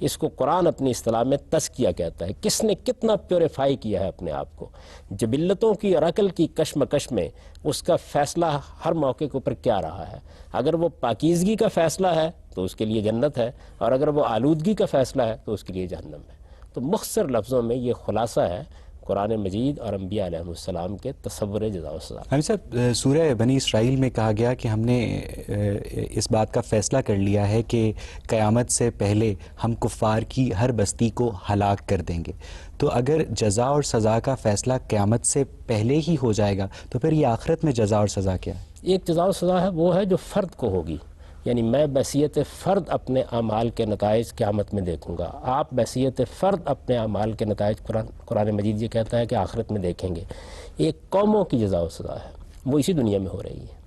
اس کو قرآن اپنی اصطلاح میں تزکیہ کہتا ہے. کس نے کتنا پیوریفائی کیا ہے اپنے آپ کو، جبلتوں کی اور عقل کی کشمکش میں اس کا فیصلہ ہر موقع کے اوپر کیا رہا ہے. اگر وہ پاکیزگی کا فیصلہ ہے تو اس کے لیے جنت ہے، اور اگر وہ آلودگی کا فیصلہ ہے تو اس کے لیے جہنم ہے. تو مختصر لفظوں میں یہ خلاصہ ہے قرآن مجید اور انبیاء علیہ السلام کے تصور جزا و سزا. حمید صاحب، سورہ بنی اسرائیل میں کہا گیا کہ ہم نے اس بات کا فیصلہ کر لیا ہے کہ قیامت سے پہلے ہم کفار کی ہر بستی کو ہلاک کر دیں گے. تو اگر جزا اور سزا کا فیصلہ قیامت سے پہلے ہی ہو جائے گا تو پھر یہ آخرت میں جزا اور سزا کیا ہے؟ ایک جزا و سزا ہے وہ ہے جو فرد کو ہوگی، یعنی میں بحیثیت فرد اپنے اعمال کے نتائج قیامت میں دیکھوں گا. آپ بحیثیت فرد اپنے اعمال کے نتائج قرآن مجید یہ کہتا ہے کہ آخرت میں دیکھیں گے. ایک قوموں کی جزا و سزا ہے، وہ اسی دنیا میں ہو رہی ہے.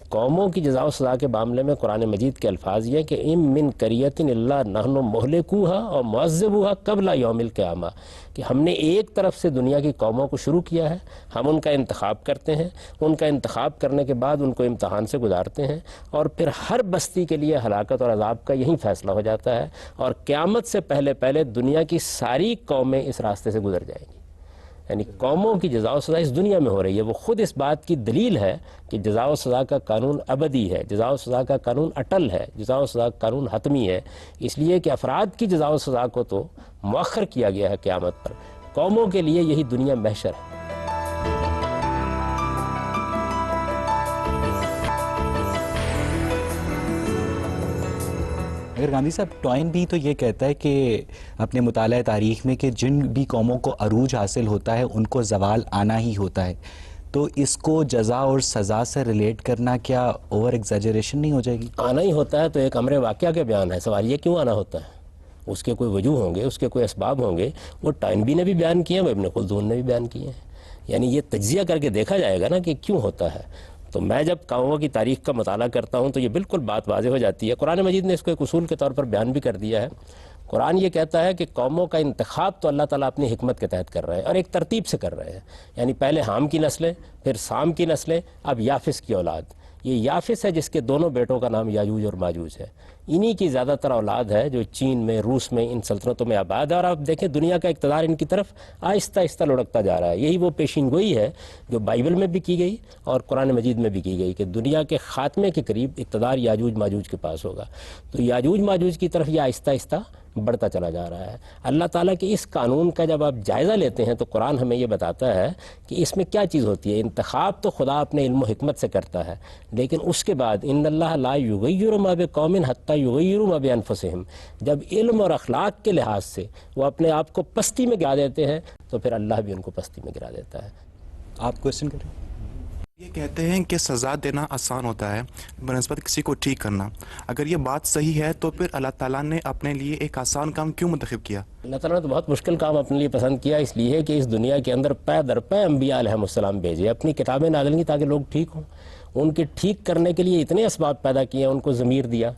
قوموں کی جزا و سزا کے معاملے میں قرآن مجید کے الفاظ یہ کہ ام من قریۃ الا نحن مہلکوها اور معذبوها قبل یوم القیامہ، کہ ہم نے ایک طرف سے دنیا کی قوموں کو شروع کیا ہے، ہم ان کا انتخاب کرتے ہیں، ان کا انتخاب کرنے کے بعد ان کو امتحان سے گزارتے ہیں، اور پھر ہر بستی کے لیے ہلاکت اور عذاب کا یہی فیصلہ ہو جاتا ہے، اور قیامت سے پہلے پہلے دنیا کی ساری قومیں اس راستے سے گزر جائیں گی. یعنی قوموں کی جزا و سزا اس دنیا میں ہو رہی ہے. وہ خود اس بات کی دلیل ہے کہ جزا و سزا کا قانون ابدی ہے، جزا و سزا کا قانون اٹل ہے، جزا و سزا کا قانون حتمی ہے. اس لیے کہ افراد کی جزا و سزا کو تو مؤخر کیا گیا ہے قیامت پر، قوموں کے لیے یہی دنیا محشر ہے. اگر گاندھی صاحب، ٹوائن بھی تو یہ کہتا ہے کہ اپنے مطالعہ تاریخ میں کہ جن بھی قوموں کو عروج حاصل ہوتا ہے ان کو زوال آنا ہی ہوتا ہے. تو اس کو جزا اور سزا سے ریلیٹ کرنا کیا اوور ایگزیجریشن نہیں ہو جائے گی؟ آنا ہی ہوتا ہے تو ایک امر واقعہ کے بیان ہے. سوال یہ کیوں آنا ہوتا ہے؟ اس کے کوئی وجوہ ہوں گے، اس کے کوئی اسباب ہوں گے. وہ ٹائنبی نے بھی بیان کیے ہیں، وہ ابن خلدون نے بھی بیان کیے ہیں. یعنی یہ تجزیہ کر کے دیکھا جائے گا نا کہ کیوں ہوتا ہے. تو میں جب قوموں کی تاریخ کا مطالعہ کرتا ہوں تو یہ بالکل بات واضح ہو جاتی ہے. قرآن مجید نے اس کو ایک اصول کے طور پر بیان بھی کر دیا ہے. قرآن یہ کہتا ہے کہ قوموں کا انتخاب تو اللہ تعالیٰ اپنی حکمت کے تحت کر رہے ہیں، اور ایک ترتیب سے کر رہے ہیں. یعنی پہلے حام کی نسلیں، پھر سام کی نسلیں، اب یافس کی اولاد. یہ یافس ہے جس کے دونوں بیٹوں کا نام یاجوج اور ماجوج ہے. انہی کی زیادہ تر اولاد ہے جو چین میں، روس میں، ان سلطنتوں میں آباد ہے. اور آپ دیکھیں دنیا کا اقتدار ان کی طرف آہستہ آہستہ لڑکتا جا رہا ہے. یہی وہ پیشین گوئی ہے جو بائبل میں بھی کی گئی اور قرآن مجید میں بھی کی گئی کہ دنیا کے خاتمے کے قریب اقتدار یاجوج ماجوج کے پاس ہوگا. تو یاجوج ماجوج کی طرف یہ آہستہ آہستہ بڑھتا چلا جا رہا ہے. اللہ تعالیٰ کے اس قانون کا جب آپ جائزہ لیتے ہیں تو قرآن ہمیں یہ بتاتا ہے کہ اس میں کیا چیز ہوتی ہے. انتخاب تو خدا اپنے علم و حکمت سے کرتا ہے، لیکن اس کے بعد ان اللہ لا یغیر ما بقوم حتی یغیروا ما بانفسہم، جب علم اور اخلاق کے لحاظ سے وہ اپنے آپ کو پستی میں گرا دیتے ہیں تو پھر اللہ بھی ان کو پستی میں گرا دیتا ہے. آپ کوشچن کریں. یہ کہتے ہیں کہ سزا دینا آسان ہوتا ہے بنسبت کسی کو ٹھیک کرنا. اگر یہ بات صحیح ہے تو پھر اللہ تعالیٰ نے اپنے لیے ایک آسان کام کیوں منتخب کیا؟ اللہ تعالیٰ نے تو بہت مشکل کام اپنے لیے پسند کیا، اس لیے کہ اس دنیا کے اندر پے در پے انبیاء علیہ السلام بھیجے، اپنی کتابیں نازل کی تاکہ لوگ ٹھیک ہوں. ان کے ٹھیک کرنے کے لیے اتنے اسباب پیدا کیے، ان کو ضمیر دیا،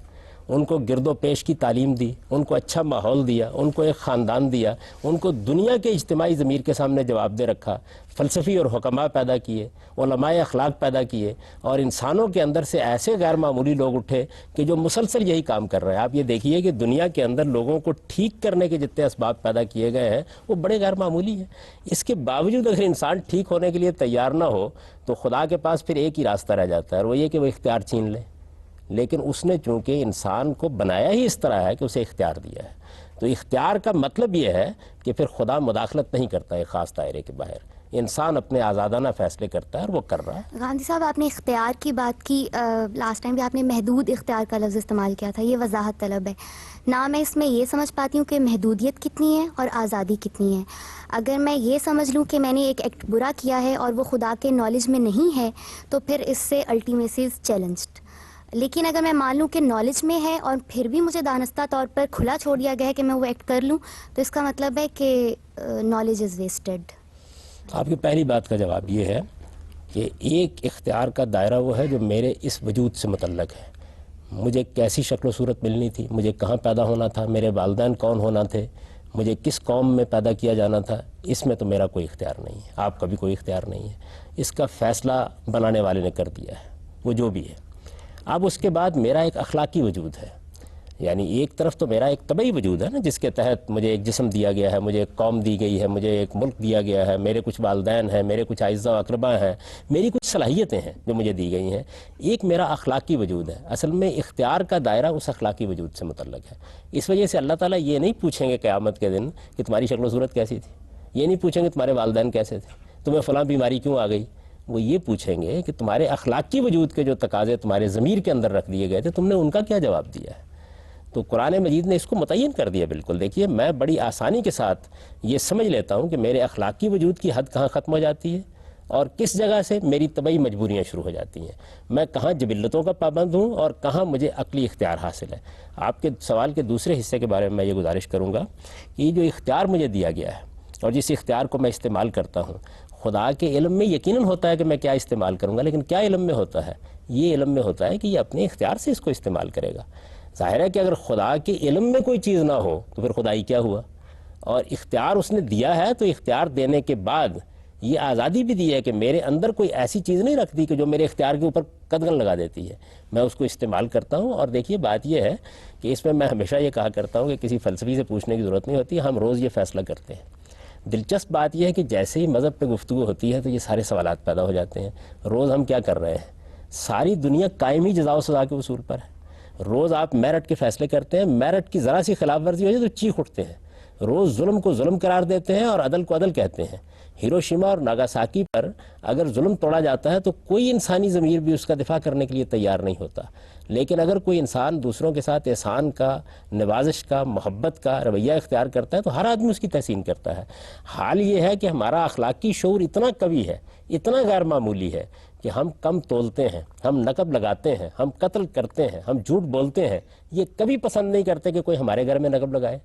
ان کو گرد و پیش کی تعلیم دی، ان کو اچھا ماحول دیا، ان کو ایک خاندان دیا، ان کو دنیا کے اجتماعی ضمیر کے سامنے جواب دے رکھا، فلسفی اور حکماء پیدا کیے، علماء اخلاق پیدا کیے، اور انسانوں کے اندر سے ایسے غیر معمولی لوگ اٹھے کہ جو مسلسل یہی کام کر رہے ہیں. آپ یہ دیکھیے کہ دنیا کے اندر لوگوں کو ٹھیک کرنے کے جتنے اسباب پیدا کیے گئے ہیں وہ بڑے غیر معمولی ہیں. اس کے باوجود اگر انسان ٹھیک ہونے کے لیے تیار نہ ہو تو خدا کے پاس پھر ایک ہی راستہ رہ جاتا ہے، اور وہ یہ کہ وہ اختیار چھین لے. لیکن اس نے چونکہ انسان کو بنایا ہی اس طرح ہے کہ اسے اختیار دیا ہے، تو اختیار کا مطلب یہ ہے کہ پھر خدا مداخلت نہیں کرتا ہے خاص دائرے کے باہر. انسان اپنے آزادانہ فیصلے کرتا ہے اور وہ کر رہا ہے. گاندھی صاحب، آپ نے اختیار کی بات کی، لاسٹ ٹائم بھی آپ نے محدود اختیار کا لفظ استعمال کیا تھا. یہ وضاحت طلب ہے نہ. میں اس میں یہ سمجھ پاتی ہوں کہ محدودیت کتنی ہے اور آزادی کتنی ہے. اگر میں یہ سمجھ لوں کہ میں نے ایک ایکٹ برا کیا ہے اور وہ خدا کے نالج میں نہیں ہے تو پھر اس سے الٹیمیسی از چیلنجڈ. لیکن اگر میں مان لوں کہ نالج میں ہے اور پھر بھی مجھے دانستہ طور پر کھلا چھوڑ دیا گیا ہے کہ میں وہ ایکٹ کر لوں تو اس کا مطلب ہے کہ نالج از ویسٹڈ. آپ کی پہلی بات کا جواب یہ ہے کہ ایک اختیار کا دائرہ وہ ہے جو میرے اس وجود سے متعلق ہے. مجھے کیسی شکل و صورت ملنی تھی، مجھے کہاں پیدا ہونا تھا، میرے والدین کون ہونا تھے، مجھے کس قوم میں پیدا کیا جانا تھا، اس میں تو میرا کوئی اختیار نہیں ہے. آپ کا بھی کوئی اختیار نہیں ہے. اس کا فیصلہ بنانے والے نے کر دیا ہے، وہ جو بھی ہے. اب اس کے بعد میرا ایک اخلاقی وجود ہے. یعنی ایک طرف تو میرا ایک طبعی وجود ہے نا، جس کے تحت مجھے ایک جسم دیا گیا ہے، مجھے ایک قوم دی گئی ہے، مجھے ایک ملک دیا گیا ہے، میرے کچھ والدین ہیں، میرے کچھ اعزاء و اقربا ہیں، میری کچھ صلاحیتیں ہیں جو مجھے دی گئی ہیں. ایک میرا اخلاقی وجود ہے. اصل میں اختیار کا دائرہ اس اخلاقی وجود سے متعلق ہے. اس وجہ سے اللہ تعالیٰ یہ نہیں پوچھیں گے قیامت کے دن کہ تمہاری شکل و صورت کیسی تھی، یہ نہیں پوچھیں گے تمہارے والدین کیسے تھے، تمہیں فلاں بیماری کیوں آ گئی. وہ یہ پوچھیں گے کہ تمہارے اخلاقی وجود کے جو تقاضے تمہارے ضمیر کے اندر رکھ دیے گئے تھے، تم نے ان کا کیا جواب دیا ہے. تو قرآن مجید نے اس کو متعین کر دیا. بالکل دیکھیے، میں بڑی آسانی کے ساتھ یہ سمجھ لیتا ہوں کہ میرے اخلاقی وجود کی حد کہاں ختم ہو جاتی ہے اور کس جگہ سے میری طبعی مجبوریاں شروع ہو جاتی ہیں. میں کہاں جبلتوں کا پابند ہوں اور کہاں مجھے عقلی اختیار حاصل ہے. آپ کے سوال کے دوسرے حصے کے بارے میں یہ گزارش کروں گا کہ یہ جو اختیار مجھے دیا گیا ہے اور جس اختیار کو میں استعمال کرتا ہوں، خدا کے علم میں یقیناً ہوتا ہے کہ میں کیا استعمال کروں گا، لیکن کیا علم میں ہوتا ہے؟ یہ علم میں ہوتا ہے کہ یہ اپنے اختیار سے اس کو استعمال کرے گا. ظاہر ہے کہ اگر خدا کے علم میں کوئی چیز نہ ہو تو پھر خدائی کیا ہوا. اور اختیار اس نے دیا ہے تو اختیار دینے کے بعد یہ آزادی بھی دی ہے کہ میرے اندر کوئی ایسی چیز نہیں رکھ دی کہ جو میرے اختیار کے اوپر قدغن لگا دیتی ہے. میں اس کو استعمال کرتا ہوں. اور دیکھیے بات یہ ہے کہ اس میں ہمیشہ یہ کہا کرتا ہوں کہ کسی فلسفی سے پوچھنے کی ضرورت نہیں ہوتی، ہم روز یہ فیصلہ کرتے ہیں. دلچسپ بات یہ ہے کہ جیسے ہی مذہب پہ گفتگو ہوتی ہے تو یہ سارے سوالات پیدا ہو جاتے ہیں. روز ہم کیا کر رہے ہیں؟ ساری دنیا قائم ہی جزا و سزا کے اصول پر ہے. روز آپ میرٹ کے فیصلے کرتے ہیں، میرٹ کی ذرا سی خلاف ورزی ہو جائے تو چیخ اٹھتے ہیں. روز ظلم کو ظلم قرار دیتے ہیں اور عدل کو عدل کہتے ہیں. ہیروشیما اور ناگاساکی پر اگر ظلم توڑا جاتا ہے تو کوئی انسانی ضمیر بھی اس کا دفاع کرنے کے لیے تیار نہیں ہوتا. لیکن اگر کوئی انسان دوسروں کے ساتھ احسان کا، نوازش کا، محبت کا رویہ اختیار کرتا ہے تو ہر آدمی اس کی تحسین کرتا ہے. حال یہ ہے کہ ہمارا اخلاقی شعور اتنا قوی ہے، اتنا غیر معمولی ہے کہ ہم کم تولتے ہیں، ہم نقب لگاتے ہیں، ہم قتل کرتے ہیں، ہم جھوٹ بولتے ہیں. یہ کبھی پسند نہیں کرتے کہ کوئی ہمارے گھر میں نقب لگائے،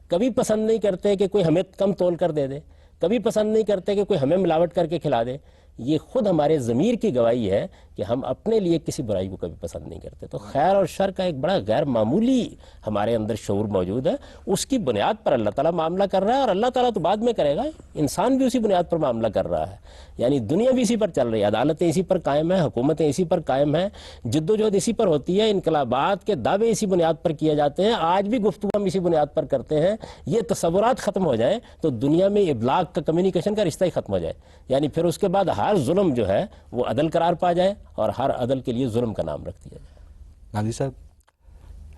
کبھی پسند نہیں کرتے کہ کوئی ہمیں کم تول کر دے دے، کبھی پسند نہیں کرتے کہ کوئی ہمیں ملاوٹ کر کے کھلا دے. یہ خود ہمارے ضمیر کی گواہی ہے کہ ہم اپنے لیے کسی برائی کو کبھی پسند نہیں کرتے. تو خیر اور شر کا ایک بڑا غیر معمولی ہمارے اندر شعور موجود ہے. اس کی بنیاد پر اللہ تعالیٰ معاملہ کر رہا ہے اور اللہ تعالیٰ تو بعد میں کرے گا. انسان بھی اسی بنیاد پر معاملہ کر رہا ہے. یعنی دنیا بھی اسی پر چل رہی ہے، عدالتیں اسی پر قائم ہیں، حکومتیں اسی پر قائم ہیں، جد و جہد اسی پر ہوتی ہے، انقلابات کے دعوے اسی بنیاد پر کیے جاتے ہیں. آج بھی گفتگو ہم اسی بنیاد پر کرتے ہیں. یہ تصورات ختم ہو جائیں تو دنیا میں ابلاغ کا، کمیونیکیشن کا رشتہ ہی ختم ہو جائے. یعنی پھر اس کے بعد ہر ظلم جو ہے وہ عدل قرار پا جائے اور ہر عدل کے لیے ظلم کا نام رکھ دیا جائے. نادی صاحب،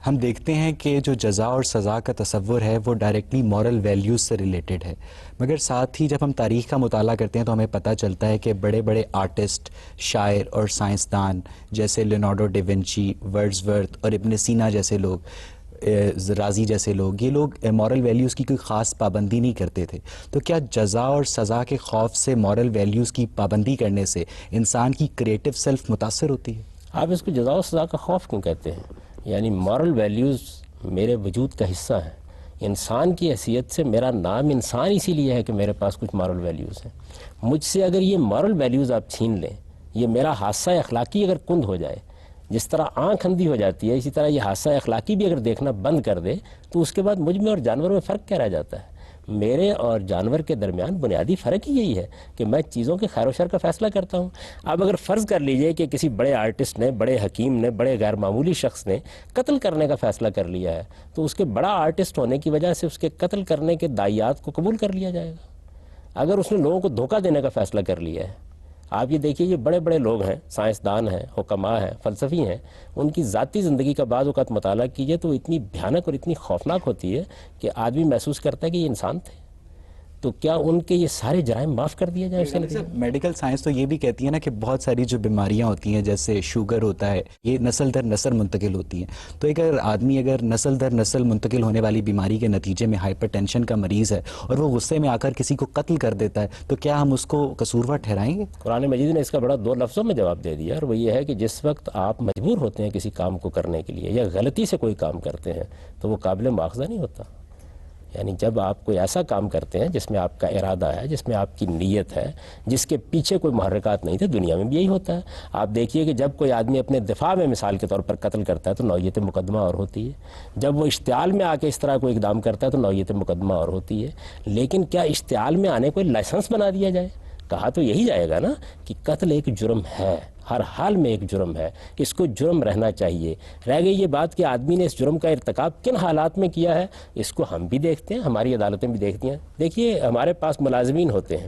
ہم دیکھتے ہیں کہ جو جزا اور سزا کا تصور ہے وہ ڈائریکٹلی مورل ویلیوز سے ریلیٹڈ ہے، مگر ساتھ ہی جب ہم تاریخ کا مطالعہ کرتے ہیں تو ہمیں پتہ چلتا ہے کہ بڑے بڑے آرٹسٹ، شاعر اور سائنسدان جیسے لیونارڈو ڈا ونچی، ورڈزورتھ اور ابن سینا جیسے لوگ، رازی جیسے لوگ، یہ لوگ مورل ویلیوز کی کوئی خاص پابندی نہیں کرتے تھے. تو کیا جزا اور سزا کے خوف سے مورل ویلیوز کی پابندی کرنے سے انسان کی کریٹو سیلف متاثر ہوتی ہے؟ آپ اس کو جزا و سزا کا خوف کیوں کہتے ہیں؟ یعنی مورل ویلیوز میرے وجود کا حصہ ہیں. انسان کی حیثیت سے میرا نام انسان اسی لیے ہے کہ میرے پاس کچھ مورل ویلیوز ہیں. مجھ سے اگر یہ مورل ویلیوز آپ چھین لیں، یہ میرا حادثہ اخلاقی اگر کند ہو جائے، جس طرح آنکھ اندھی ہو جاتی ہے اسی طرح یہ حادثہ اخلاقی بھی اگر دیکھنا بند کر دے تو اس کے بعد مجھ میں اور جانور میں فرق کیا رہ جاتا ہے؟ میرے اور جانور کے درمیان بنیادی فرق ہی یہی ہے کہ میں چیزوں کے خیر و شر کا فیصلہ کرتا ہوں. اب اگر فرض کر لیجئے کہ کسی بڑے آرٹسٹ نے، بڑے حکیم نے، بڑے غیر معمولی شخص نے قتل کرنے کا فیصلہ کر لیا ہے تو اس کے بڑا آرٹسٹ ہونے کی وجہ سے اس کے قتل کرنے کے داعیات کو قبول کر لیا جائے گا. اگر اس نے لوگوں کو دھوکہ دینے کا فیصلہ کر لیا ہے، آپ یہ دیکھیے، یہ بڑے بڑے لوگ ہیں، سائنسدان ہیں، حکماء ہیں، فلسفی ہیں، ان کی ذاتی زندگی کا بعض اوقات مطالعہ کیجئے تو اتنی بھیانک اور اتنی خوفناک ہوتی ہے کہ آدمی محسوس کرتا ہے کہ یہ انسان تھے. تو کیا ان کے یہ سارے جرائم معاف کر دیے جائیں؟ اس سے میڈیکل سائنس تو یہ بھی کہتی ہے نا کہ بہت ساری جو بیماریاں ہوتی ہیں جیسے شوگر ہوتا ہے، یہ نسل در نسل منتقل ہوتی ہیں. تو اگر آدمی نسل در نسل منتقل ہونے والی بیماری کے نتیجے میں ہائپر ٹینشن کا مریض ہے اور وہ غصے میں آ کر کسی کو قتل کر دیتا ہے تو کیا ہم اس کو قصوروار ٹھہرائیں گے؟ قرآن مجید نے اس کا بڑا 2 لفظوں میں جواب دے دیا، اور وہ یہ ہے کہ جس وقت آپ مجبور ہوتے ہیں کسی کام کو کرنے کے لیے یا غلطی سے کوئی کام کرتے ہیں تو وہ قابل مواخذہ نہیں ہوتا. یعنی جب آپ کوئی ایسا کام کرتے ہیں جس میں آپ کا ارادہ ہے، جس میں آپ کی نیت ہے، جس کے پیچھے کوئی محرکات نہیں تھے، دنیا میں بھی یہی ہوتا ہے. آپ دیکھیے کہ جب کوئی آدمی اپنے دفاع میں مثال کے طور پر قتل کرتا ہے تو نوعیت مقدمہ اور ہوتی ہے. جب وہ اشتعال میں آ کے اس طرح کوئی اقدام کرتا ہے تو نوعیت مقدمہ اور ہوتی ہے. لیکن کیا اشتعال میں آنے کو لائسنس بنا دیا جائے؟ کہا تو یہی جائے گا نا کہ قتل ایک جرم ہے، ہر حال میں ایک جرم ہے، اس کو جرم رہنا چاہیے۔ رہ گئی یہ بات کہ آدمی نے اس جرم کا ارتکاب کن حالات میں کیا ہے، اس کو ہم بھی دیکھتے ہیں، ہماری عدالتیں بھی دیکھتی ہیں۔ دیکھیے ہمارے پاس ملازمین ہوتے ہیں،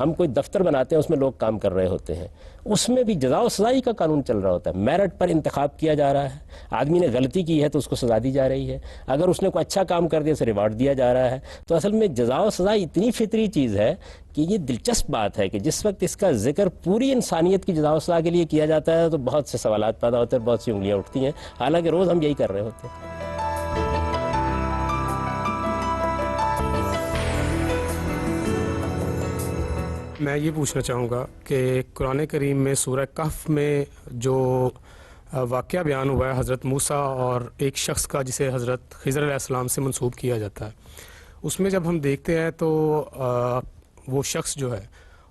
ہم کوئی دفتر بناتے ہیں، اس میں لوگ کام کر رہے ہوتے ہیں، اس میں بھی جزا و سزائی کا قانون چل رہا ہوتا ہے، میرٹ پر انتخاب کیا جا رہا ہے۔ آدمی نے غلطی کی ہے تو اس کو سزا دی جا رہی ہے، اگر اس نے کوئی اچھا کام کر دیا اسے ریوارڈ دیا جا رہا ہے۔ تو اصل میں جزا و سزا اتنی فطری چیز ہے کہ یہ دلچسپ بات ہے کہ جس وقت اس کا ذکر پوری انسانیت کی جزا و سزا کے لیے کیا جاتا ہے تو بہت سے سوالات پیدا ہوتے ہیں، بہت سی انگلیاں اٹھتی ہیں، حالانکہ روز ہم یہی کر رہے ہوتے ہیں۔ میں یہ پوچھنا چاہوں گا کہ قرآن کریم میں سورہ کہف میں جو واقعہ بیان ہوا ہے حضرت موسیٰ اور ایک شخص کا جسے حضرت خضر علیہ السلام سے منسوب کیا جاتا ہے، اس میں جب ہم دیکھتے ہیں تو وہ شخص جو ہے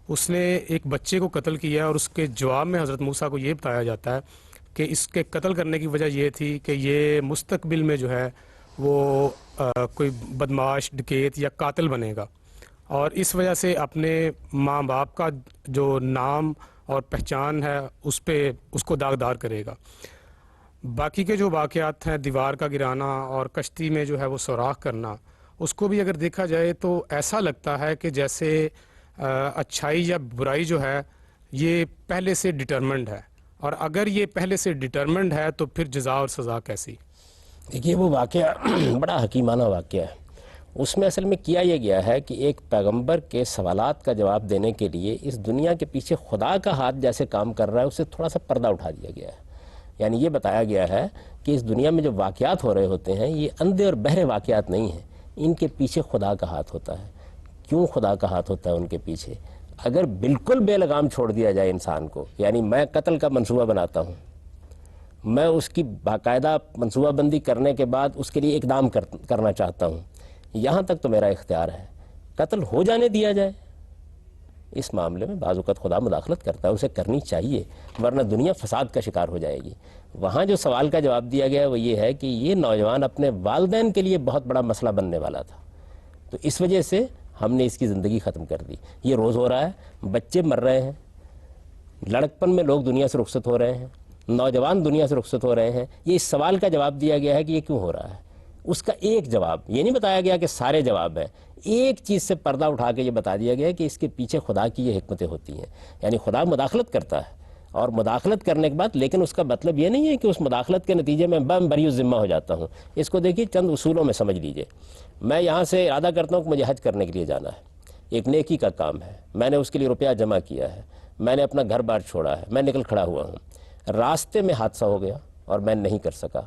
اس نے ایک بچے کو قتل کیا اور اس کے جواب میں حضرت موسیٰ کو یہ بتایا جاتا ہے کہ اس کے قتل کرنے کی وجہ یہ تھی کہ یہ مستقبل میں جو ہے وہ کوئی بدماش، ڈکیت یا قاتل بنے گا، اور اس وجہ سے اپنے ماں باپ کا جو نام اور پہچان ہے اس کو داغدار کرے گا۔ باقی کے جو واقعات ہیں، دیوار کا گرانا اور کشتی میں جو ہے وہ سوراخ کرنا، اس کو بھی اگر دیکھا جائے تو ایسا لگتا ہے کہ جیسے اچھائی یا برائی جو ہے یہ پہلے سے ڈٹرمنڈ ہے، اور اگر یہ پہلے سے ڈٹرمنڈ ہے تو پھر جزا اور سزا کیسی؟ دیکھیے وہ واقعہ بڑا حکیمانہ واقعہ ہے، اس میں اصل میں کیا یہ گیا ہے کہ ایک پیغمبر کے سوالات کا جواب دینے کے لیے اس دنیا کے پیچھے خدا کا ہاتھ جیسے کام کر رہا ہے اسے تھوڑا سا پردہ اٹھا دیا گیا ہے۔ یعنی یہ بتایا گیا ہے کہ اس دنیا میں جو واقعات ہو رہے ہوتے ہیں یہ اندھے اور بہرے واقعات نہیں ہیں، ان کے پیچھے خدا کا ہاتھ ہوتا ہے۔ کیوں خدا کا ہاتھ ہوتا ہے ان کے پیچھے؟ اگر بالکل بے لگام چھوڑ دیا جائے انسان کو، یعنی میں قتل کا منصوبہ بناتا ہوں، میں اس کی باقاعدہ منصوبہ بندی کرنے کے بعد اس کے لیے اقدام کرنا چاہتا ہوں، یہاں تک تو میرا اختیار ہے، قتل ہو جانے دیا جائے، اس معاملے میں بعض اوقات خدا مداخلت کرتا ہے، اسے کرنی چاہیے ورنہ دنیا فساد کا شکار ہو جائے گی۔ وہاں جو سوال کا جواب دیا گیا ہے وہ یہ ہے کہ یہ نوجوان اپنے والدین کے لیے بہت بڑا مسئلہ بننے والا تھا، تو اس وجہ سے ہم نے اس کی زندگی ختم کر دی۔ یہ روز ہو رہا ہے، بچے مر رہے ہیں، لڑکپن میں لوگ دنیا سے رخصت ہو رہے ہیں، نوجوان دنیا سے رخصت ہو رہے ہیں۔ یہ اس سوال کا جواب دیا گیا ہے کہ یہ کیوں ہو رہا ہے، اس کا ایک جواب، یہ نہیں بتایا گیا کہ سارے جواب ہیں، ایک چیز سے پردہ اٹھا کے یہ بتا دیا گیا کہ اس کے پیچھے خدا کی یہ حکمتیں ہوتی ہیں۔ یعنی خدا مداخلت کرتا ہے، اور مداخلت کرنے کے بعد لیکن اس کا مطلب یہ نہیں ہے کہ اس مداخلت کے نتیجے میں بری الذمہ ہو جاتا ہوں۔ اس کو دیکھیے چند اصولوں میں سمجھ لیجئے۔ میں یہاں سے ارادہ کرتا ہوں کہ مجھے حج کرنے کے لیے جانا ہے، ایک نیکی کا کام ہے، میں نے اس کے لیے روپیہ جمع کیا ہے، میں نے اپنا گھر بار چھوڑا ہے، میں نکل کھڑا ہوا ہوں، راستے میں حادثہ ہو گیا اور میں نہیں کر سکا،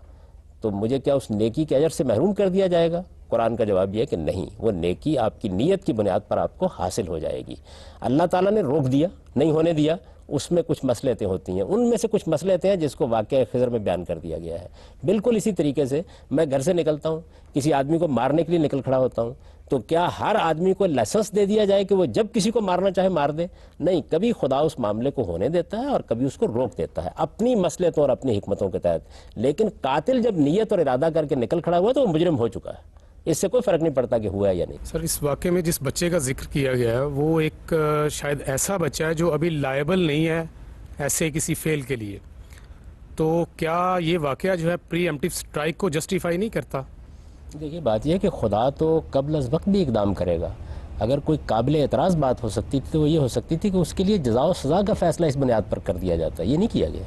تو مجھے کیا اس نیکی کے اجر سے محروم کر دیا جائے گا؟ قرآن کا جواب یہ ہے کہ نہیں، وہ نیکی آپ کی نیت کی بنیاد پر آپ کو حاصل ہو جائے گی۔ اللہ تعالیٰ نے روک دیا، نہیں ہونے دیا، اس میں کچھ مصلحتیں ہوتی ہیں، ان میں سے کچھ مصلحتیں ہیں جس کو واقعہ خضر میں بیان کر دیا گیا ہے۔ بالکل اسی طریقے سے میں گھر سے نکلتا ہوں، کسی آدمی کو مارنے کے لیے نکل کھڑا ہوتا ہوں، تو کیا ہر آدمی کو لائسنس دے دیا جائے کہ وہ جب کسی کو مارنا چاہے مار دے؟ نہیں، کبھی خدا اس معاملے کو ہونے دیتا ہے اور کبھی اس کو روک دیتا ہے اپنی مصلحتوں اور اپنی حکمتوں کے تحت۔ لیکن قاتل جب نیت اور ارادہ کر کے نکل کھڑا ہوا تو وہ مجرم ہو چکا ہے، اس سے کوئی فرق نہیں پڑتا کہ ہوا ہے یا نہیں۔ سر، اس واقعے میں جس بچے کا ذکر کیا گیا ہے وہ ایک شاید ایسا بچہ ہے جو ابھی لائبل نہیں ہے ایسے کسی فیل کے لیے، تو کیا یہ واقعہ جو ہے پری ایمپٹیو سٹرائک کو جسٹیفائی نہیں کرتا؟ دیکھیے بات یہ ہے کہ خدا تو قبل از وقت بھی اقدام کرے گا۔ اگر کوئی قابل اعتراض بات ہو سکتی تھی تو وہ یہ ہو سکتی تھی کہ اس کے لیے جزا و سزا کا فیصلہ اس بنیاد پر کر دیا جاتا ہے، یہ نہیں کیا گیا۔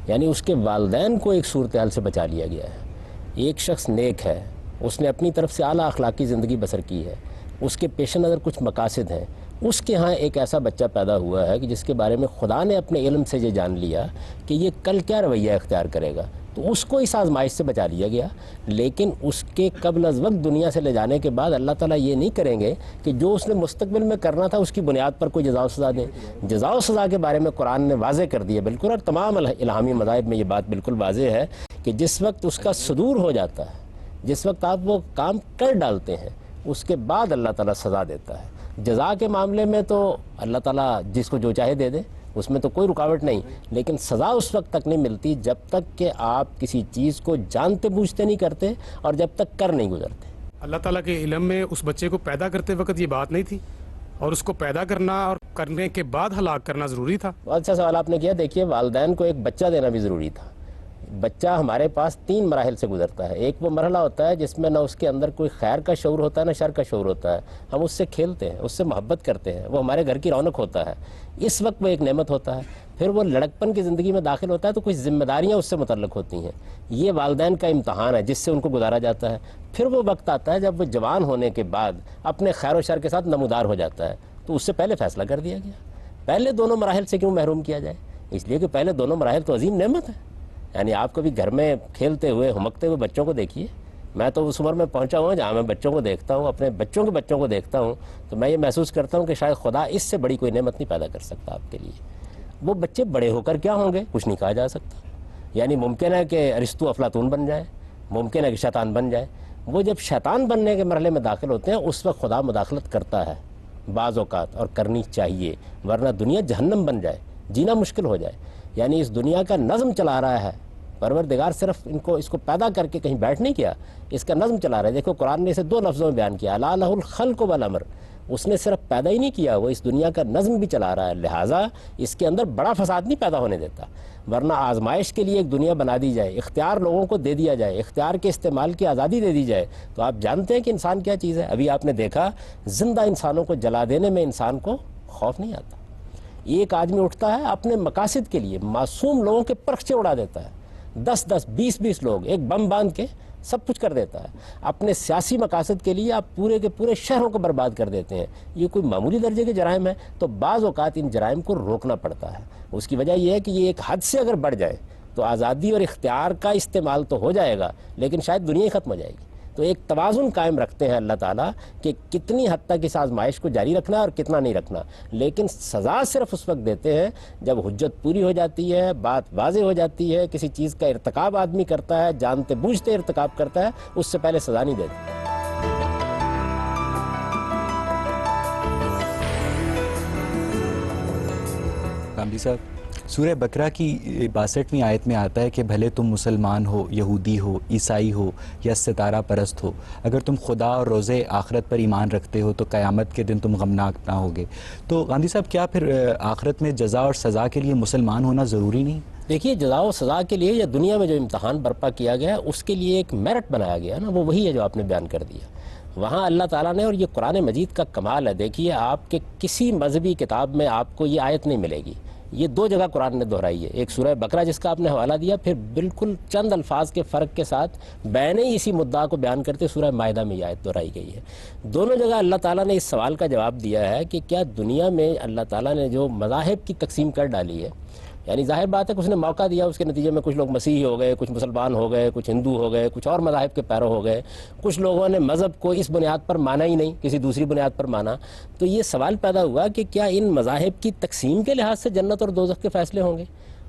یعنی اس کے والدین کو ایک صورتحال سے بچا لیا گیا ہے۔ ایک شخص نیک ہے، اس نے اپنی طرف سے اعلیٰ اخلاقی زندگی بسر کی ہے، اس کے پیش نظر کچھ مقاصد ہیں، اس کے ہاں ایک ایسا بچہ پیدا ہوا ہے کہ جس کے بارے میں خدا نے اپنے علم سے یہ جان لیا کہ یہ کل کیا رویہ اختیار کرے گا، تو اس کو اس آزمائش سے بچا لیا گیا۔ لیکن اس کے قبل از وقت دنیا سے لے جانے کے بعد اللہ تعالیٰ یہ نہیں کریں گے کہ جو اس نے مستقبل میں کرنا تھا اس کی بنیاد پر کوئی جزا و سزا دیں۔ جزا و سزا کے بارے میں قرآن نے واضح کر دیا بالکل، اور تمام الہامی مذاہب میں یہ بات بالکل واضح ہے کہ جس وقت اس کا صدور ہو جاتا ہے، جس وقت آپ وہ کام کر ڈالتے ہیں، اس کے بعد اللہ تعالیٰ سزا دیتا ہے۔ جزا کے معاملے میں تو اللہ تعالیٰ جس کو جو چاہے دے دے، اس میں تو کوئی رکاوٹ نہیں، لیکن سزا اس وقت تک نہیں ملتی جب تک کہ آپ کسی چیز کو جانتے بوجھتے نہیں کرتے اور جب تک کر نہیں گزرتے۔ اللہ تعالیٰ کے علم میں اس بچے کو پیدا کرتے وقت یہ بات نہیں تھی؟ اور اس کو پیدا کرنا اور کرنے کے بعد ہلاک کرنا ضروری تھا؟ بہت اچھا سوال آپ نے کیا. دیکھیے والدین کو ایک بچہ دینا بھی ضروری تھا. بچہ ہمارے پاس 3 مراحل سے گزرتا ہے. ایک وہ مرحلہ ہوتا ہے جس میں نہ اس کے اندر کوئی خیر کا شعور ہوتا ہے نہ شر کا شعور ہوتا ہے. ہم اس سے کھیلتے ہیں, اس سے محبت کرتے ہیں, وہ ہمارے گھر کی رونق ہوتا ہے. اس وقت وہ ایک نعمت ہوتا ہے. پھر وہ لڑکپن کی زندگی میں داخل ہوتا ہے تو کچھ ذمہ داریاں اس سے متعلق ہوتی ہیں. یہ والدین کا امتحان ہے جس سے ان کو گزارا جاتا ہے. پھر وہ وقت آتا ہے جب وہ جوان ہونے کے بعد اپنے خیر و شر کے ساتھ نمودار ہو جاتا ہے. تو اس سے پہلے فیصلہ کر دیا گیا. پہلے دونوں مراحل سے کیوں محروم کیا جائے؟ اس لیے کہ پہلے دونوں مراحل تو عظیم نعمت ہے. یعنی آپ کبھی گھر میں کھیلتے ہوئے ہمکتے ہوئے بچوں کو دیکھیے. میں تو اس عمر میں پہنچا ہوں جہاں میں بچوں کو دیکھتا ہوں, اپنے بچوں کو دیکھتا ہوں, تو میں یہ محسوس کرتا ہوں کہ شاید خدا اس سے بڑی کوئی نعمت نہیں پیدا کر سکتا آپ کے لیے. وہ بچے بڑے ہو کر کیا ہوں گے کچھ نہیں کہا جا سکتا. یعنی ممکن ہے کہ ارسطو افلاطون بن جائے, ممکن ہے کہ شیطان بن جائے. وہ جب شیطان بننے کے مرحلے میں داخل ہوتے ہیں اس وقت خدا مداخلت کرتا ہے بعض اوقات, اور کرنی چاہیے, ورنہ دنیا جہنم بن جائے, جینا مشکل ہو جائے. یعنی اس دنیا کا نظم چلا رہا ہے پروردگار. صرف اس کو پیدا کر کے کہیں بیٹھ نہیں کیا, اس کا نظم چلا رہا ہے. دیکھو قرآن نے اسے 2 لفظوں میں بیان کیا, الا لہ الخلق والامر. اس نے صرف پیدا ہی نہیں کیا, وہ اس دنیا کا نظم بھی چلا رہا ہے. لہٰذا اس کے اندر بڑا فساد نہیں پیدا ہونے دیتا. ورنہ آزمائش کے لیے ایک دنیا بنا دی جائے, اختیار لوگوں کو دے دیا جائے, اختیار کے استعمال کی آزادی دے دی جائے, تو آپ جانتے ہیں کہ انسان کیا چیز ہے. ابھی آپ نے دیکھا زندہ انسانوں کو جلا دینے میں انسان کو خوف نہیں آتا. ایک آدمی اٹھتا ہے اپنے مقاصد کے لیے معصوم لوگوں کے پرخچے اڑا دیتا ہے. 10-10 20-20 لوگ ایک بم باندھ کے سب کچھ کر دیتا ہے. اپنے سیاسی مقاصد کے لیے آپ پورے کے پورے شہروں کو برباد کر دیتے ہیں. یہ کوئی معمولی درجے کے جرائم ہیں. تو بعض اوقات ان جرائم کو روکنا پڑتا ہے. اس کی وجہ یہ ہے کہ یہ ایک حد سے اگر بڑھ جائے تو آزادی اور اختیار کا استعمال تو ہو جائے گا, لیکن شاید دنیا ہی ختم ہو جائے گی. تو ایک توازن قائم رکھتے ہیں اللہ تعالیٰ کہ کتنی حد تک اس آزمائش کو جاری رکھنا اور کتنا نہیں رکھنا. لیکن سزا صرف اس وقت دیتے ہیں جب حجت پوری ہو جاتی ہے, بات واضح ہو جاتی ہے, کسی چیز کا ارتکاب آدمی کرتا ہے, جانتے بوجھتے ارتکاب کرتا ہے, اس سے پہلے سزا نہیں دیتے. کاملی صاحب, سورہ بقرہ کی 62ویں آیت میں آتا ہے کہ بھلے تم مسلمان ہو, یہودی ہو, عیسائی ہو یا ستارہ پرست ہو, اگر تم خدا اور روز آخرت پر ایمان رکھتے ہو تو قیامت کے دن تم غمناک نہ ہوگے. تو گاندھی صاحب, کیا پھر آخرت میں جزا اور سزا کے لیے مسلمان ہونا ضروری نہیں؟ دیکھیے, جزا و سزا کے لیے یا دنیا میں جو امتحان برپا کیا گیا ہے اس کے لیے ایک میرٹ بنایا گیا ہے نا, وہ وہی ہے جو آپ نے بیان کر دیا. وہاں اللہ تعالیٰ نے, اور یہ قرآن مجید کا کمال ہے, دیکھیے آپ کے کسی مذہبی کتاب میں آپ کو یہ آیت نہیں ملے گی. یہ 2 جگہ قرآن نے دہرائی ہے. ایک سورہ بقرہ جس کا آپ نے حوالہ دیا, پھر بالکل چند الفاظ کے فرق کے ساتھ بین ہی اسی مدعا کو بیان کرتے سورہ مائدہ میں یہ آیت دہرائی گئی ہے. دونوں جگہ اللہ تعالیٰ نے اس سوال کا جواب دیا ہے کہ کیا دنیا میں اللہ تعالیٰ نے جو مذاہب کی تقسیم کر ڈالی ہے, یعنی ظاہر بات ہے کہ اس نے موقع دیا, اس کے نتیجے میں کچھ لوگ مسیحی ہو گئے, کچھ مسلمان ہو گئے, کچھ ہندو ہو گئے, کچھ اور مذاہب کے پیرو ہو گئے, کچھ لوگوں نے مذہب کو اس بنیاد پر مانا ہی نہیں, کسی دوسری بنیاد پر مانا. تو یہ سوال پیدا ہوا کہ کیا ان مذاہب کی تقسیم کے لحاظ سے جنت اور دوزخ کے فیصلے ہوں گے؟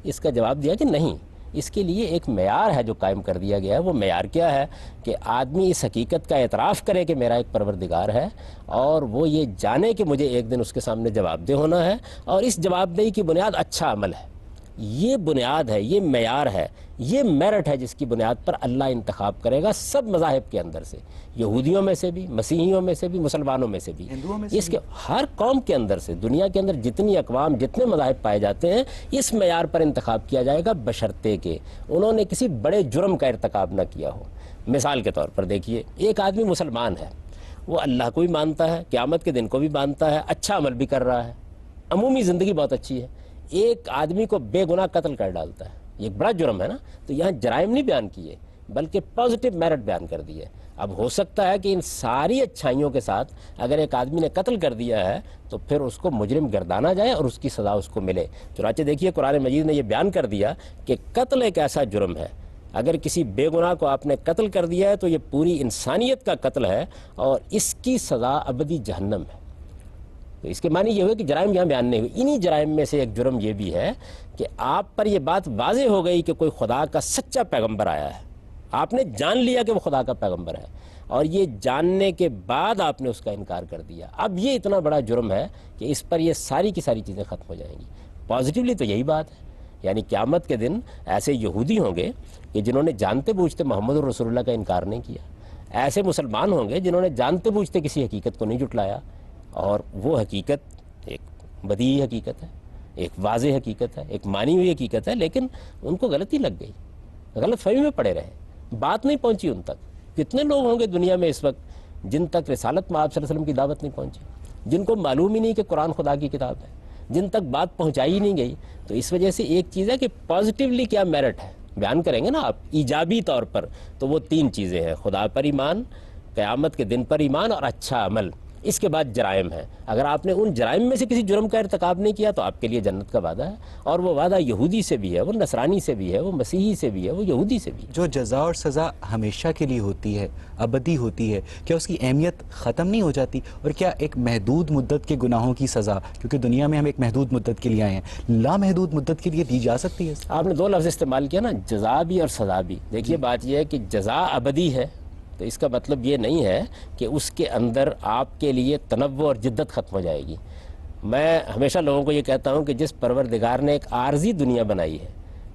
اس کا جواب دیا کہ نہیں. اس کے لیے ایک معیار ہے جو قائم کر دیا گیا ہے. وہ معیار کیا ہے کہ آدمی اس حقیقت کا اعتراف کرے کہ میرا ایک پروردگار ہے, اور وہ یہ جانے کہ مجھے ایک دن اس کے سامنے جواب دہ ہونا ہے, اور اس جواب دہی کی بنیاد اچھا عمل ہے. یہ بنیاد ہے, یہ معیار ہے, یہ میرٹ ہے جس کی بنیاد پر اللہ انتخاب کرے گا سب مذاہب کے اندر سے, یہودیوں میں سے بھی, مسیحیوں میں سے بھی, مسلمانوں میں سے بھی, اس کے ہر قوم کے اندر سے. دنیا کے اندر جتنی اقوام, جتنے مذاہب پائے جاتے ہیں, اس معیار پر انتخاب کیا جائے گا بشرطے کہ انہوں نے کسی بڑے جرم کا ارتکاب نہ کیا ہو. مثال کے طور پر دیکھیے, ایک آدمی مسلمان ہے, وہ اللہ کو بھی مانتا ہے, قیامت کے دن کو بھی مانتا ہے, اچھا عمل بھی کر رہا ہے, عمومی زندگی بہت اچھی ہے. ایک آدمی کو بے گناہ قتل کر ڈالتا ہے, یہ ایک بڑا جرم ہے نا. تو یہاں جرائم نہیں بیان کیے بلکہ پازیٹیو میرٹ بیان کر دیے. اب ہو سکتا ہے کہ ان ساری اچھائیوں کے ساتھ اگر ایک آدمی نے قتل کر دیا ہے تو پھر اس کو مجرم گردانا جائے اور اس کی سزا اس کو ملے. چنانچہ دیکھیے قرآن مجید نے یہ بیان کر دیا کہ قتل ایک ایسا جرم ہے, اگر کسی بے گناہ کو آپ نے قتل کر دیا ہے تو یہ پوری انسانیت کا قتل ہے, اور اس کی سزا ابدی جہنم ہے. تو اس کے معنی یہ ہوئے کہ جرائم یہاں بیان نہیں ہوئے. انہی جرائم میں سے ایک جرم یہ بھی ہے کہ آپ پر یہ بات واضح ہو گئی کہ کوئی خدا کا سچا پیغمبر آیا ہے, آپ نے جان لیا کہ وہ خدا کا پیغمبر ہے, اور یہ جاننے کے بعد آپ نے اس کا انکار کر دیا. اب یہ اتنا بڑا جرم ہے کہ اس پر یہ ساری کی ساری چیزیں ختم ہو جائیں گی. پازیٹیولی تو یہی بات ہے, یعنی قیامت کے دن ایسے یہودی ہوں گے کہ جنہوں نے جانتے بوجھتے محمد رسول اللہ کا انکار نہیں کیا, ایسے مسلمان ہوں گے جنہوں نے جانتے بوجھتے کسی حقیقت کو نہیں جھٹلایا, اور وہ حقیقت ایک بدیہی حقیقت ہے، ایک واضح حقیقت ہے، ایک مانی ہوئی حقیقت ہے، لیکن ان کو غلطی لگ گئی، غلط فہمی میں پڑے رہے، بات نہیں پہنچی ان تک۔ کتنے لوگ ہوں گے دنیا میں اس وقت جن تک رسالت میں آپ صلی اللہ علیہ وسلم کی دعوت نہیں پہنچی، جن کو معلوم ہی نہیں کہ قرآن خدا کی کتاب ہے، جن تک بات پہنچائی نہیں گئی۔ تو اس وجہ سے ایک چیز ہے کہ پازیٹیولی کیا میرٹ ہے بیان کریں گے نا آپ ایجابی طور پر، تو وہ 3 چیزیں ہیں: خدا پر ایمان، قیامت کے دن پر ایمان، اور اچھا عمل۔ اس کے بعد جرائم ہے۔ اگر آپ نے ان جرائم میں سے کسی جرم کا ارتکاب نہیں کیا تو آپ کے لیے جنت کا وعدہ ہے، اور وہ وعدہ یہودی سے بھی ہے، وہ نصرانی سے بھی ہے، وہ مسیحی سے بھی ہے، وہ یہودی سے بھی ہے۔ جو جزا اور سزا ہمیشہ کے لیے ہوتی ہے، ابدی ہوتی ہے، کیا اس کی اہمیت ختم نہیں ہو جاتی؟ اور کیا ایک محدود مدت کے گناہوں کی سزا، کیونکہ دنیا میں ہم ایک محدود مدت کے لیے آئے ہیں، لامحدود مدت کے لیے دی جا سکتی ہے؟ آپ نے 2 لفظ استعمال کیا نا، جزا بھی اور سزا بھی۔ دیکھیے بات یہ ہے کہ جزا ابدی ہے، تو اس کا مطلب یہ نہیں ہے کہ اس کے اندر آپ کے لیے تنوع اور جدت ختم ہو جائے گی۔ میں ہمیشہ لوگوں کو یہ کہتا ہوں کہ جس پروردگار نے ایک عارضی دنیا بنائی ہے،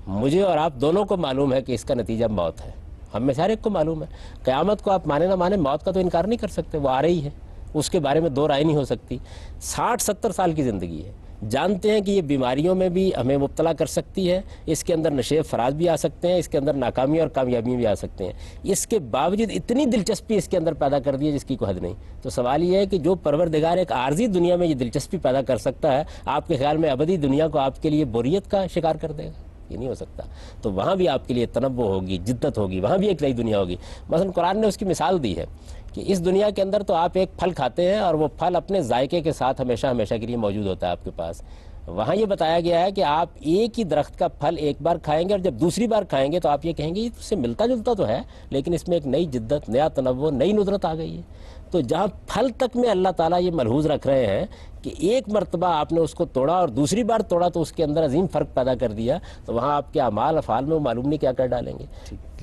مجھے اور آپ دونوں کو معلوم ہے کہ اس کا نتیجہ موت ہے، ہم میں سے ہر ایک کو معلوم ہے۔ قیامت کو آپ مانے نہ مانے، موت کا تو انکار نہیں کر سکتے، وہ آ رہی ہے، اس کے بارے میں 2 رائے نہیں ہو سکتی۔ 60-70 سال کی زندگی ہے، جانتے ہیں کہ یہ بیماریوں میں بھی ہمیں مبتلا کر سکتی ہے، اس کے اندر نشیب فراز بھی آ سکتے ہیں، اس کے اندر ناکامی اور کامیابی بھی آ سکتے ہیں، اس کے باوجود اتنی دلچسپی اس کے اندر پیدا کر دی ہے جس کی کوئی حد نہیں۔ تو سوال یہ ہے کہ جو پروردگار ایک عارضی دنیا میں یہ دلچسپی پیدا کر سکتا ہے، آپ کے خیال میں ابدی دنیا کو آپ کے لیے بوریت کا شکار کر دے گا؟ یہ نہیں ہو سکتا۔ تو وہاں بھی آپ کے لیے تنوع ہوگی، جدت ہوگی، وہاں بھی ایک نئی دنیا ہوگی۔ مثلا قرآن نے اس کی مثال دی ہے کہ اس دنیا کے اندر تو آپ ایک پھل کھاتے ہیں اور وہ پھل اپنے ذائقے کے ساتھ ہمیشہ ہمیشہ کے لیے موجود ہوتا ہے آپ کے پاس۔ وہاں یہ بتایا گیا ہے کہ آپ ایک ہی درخت کا پھل ایک بار کھائیں گے، اور جب دوسری بار کھائیں گے تو آپ یہ کہیں گے یہ اس سے ملتا جلتا تو ہے، لیکن اس میں ایک نئی جدت، نیا تنوع، نئی ندرت آ گئی ہے۔ تو جہاں پھل تک میں اللہ تعالیٰ یہ ملحوظ رکھ رہے ہیں کہ ایک مرتبہ آپ نے اس کو توڑا اور دوسری بار توڑا تو اس کے اندر عظیم فرق پیدا کر دیا، تو وہاں آپ کے اعمال افعال میں وہ معلوم نہیں کیا کر ڈالیں گے۔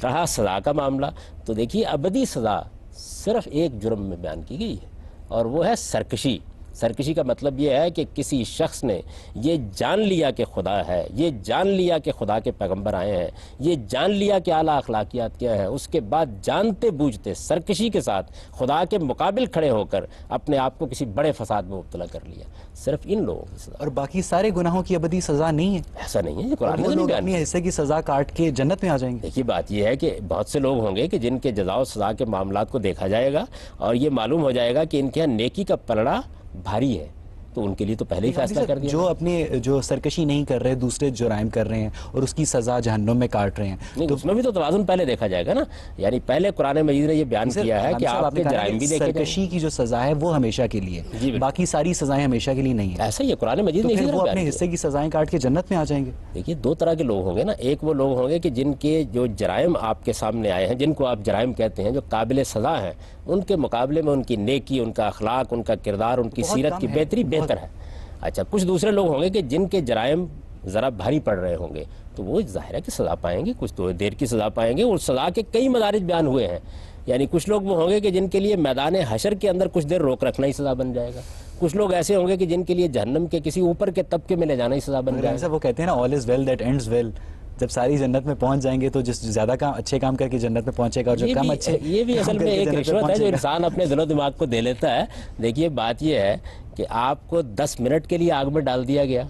رہا سزا کا معاملہ، تو دیکھیے ابدی سزا صرف ایک جرم میں بیان کی گئی ہے، اور وہ ہے سرکشی۔ سرکشی کا مطلب یہ ہے کہ کسی شخص نے یہ جان لیا کہ خدا ہے، یہ جان لیا کہ خدا کے پیغمبر آئے ہیں، یہ جان لیا کہ اعلیٰ اخلاقیات کیا ہیں، اس کے بعد جانتے بوجھتے سرکشی کے ساتھ خدا کے مقابل کھڑے ہو کر اپنے آپ کو کسی بڑے فساد میں مبتلا کر لیا۔ صرف ان لوگوں کی سزا، اور باقی سارے گناہوں کی ابدی سزا نہیں ہے؟ ایسا نہیں ہے، یہ قرآن وہ نے لوگ بیان اپنی کیا۔ حصے کی سزا کاٹ کے جنت میں آ جائیں گے؟ دیکھیے بات یہ ہے کہ بہت سے لوگ ہوں گے کہ جن کے جزا و سزا کے معاملات کو دیکھا جائے گا اور یہ معلوم ہو جائے گا کہ ان کے یہاں نیکی کا پلڑا بھاری ہے، تو ان کے لیے تو پہلے ہی فیصلہ کر دیا جو اپنے جو سرکشی نہیں کر رہے، دوسرے جرائم کر رہے ہیں اور اس کی سزا جہنم میں کاٹ رہے ہیں، نہیں، اس میں بھی تو توازن پہلے دیکھا جائے گا نا۔ یعنی پہلے قرآن مجید نے یہ بیان کیا ہے کہ آپ کے جرائم بھی دیکھے جائیں۔ سرکشی کی جو سزا ہے وہ ہمیشہ کے لیے، باقی ساری سزائیں ہمیشہ کے لیے نہیں ہیں۔ ایسا ہی ہے، قرآن مجید نے وہ اپنے حصے کی سزائیں کاٹ کے جنت میں آ جائیں گے۔ دیکھیے 2 طرح کے لوگ ہوں گے نا، ایک وہ لوگ ہوں گے کہ جن کے جو جرائم آپ کے سامنے آئے ہیں، جن کو آپ جرائم کہتے ہیں، جو قابل سزا ہیں، ان کے مقابلے میں ان کی نیکی، ان کا اخلاق، ان کا کردار، ان کی سیرت کی بہتری بہتر ہے۔ اچھا، کچھ دوسرے لوگ ہوں گے کہ جن کے جرائم ذرا بھاری پڑ رہے ہوں گے، تو وہ ظاہر ہے کہ سزا پائیں گے، کچھ تو دیر کی سزا پائیں گے، اور سزا کے کئی مدارج بیان ہوئے ہیں۔ یعنی کچھ لوگ وہ ہوں گے کہ جن کے لیے میدان حشر کے اندر کچھ دیر روک رکھنا ہی سزا بن جائے گا، کچھ لوگ ایسے ہوں گے کہ جن کے لیے جہنم کے کسی اوپر کے طبقے میں لے جانا ہی سزا بن جائے گا۔ وہ کہتے ہیں نا all is well that ends well، جب ساری جنت میں پہنچ جائیں گے تو جس زیادہ کام اچھے کام کر کے جنت میں پہنچے گا، اور جو کم اچھے، یہ بھی اصل میں ایک رشوت ہے جو انسان اپنے دل و دماغ کو دے لیتا ہے۔ دیکھیے بات یہ ہے کہ آپ کو 10 منٹ کے لیے آگ میں ڈال دیا گیا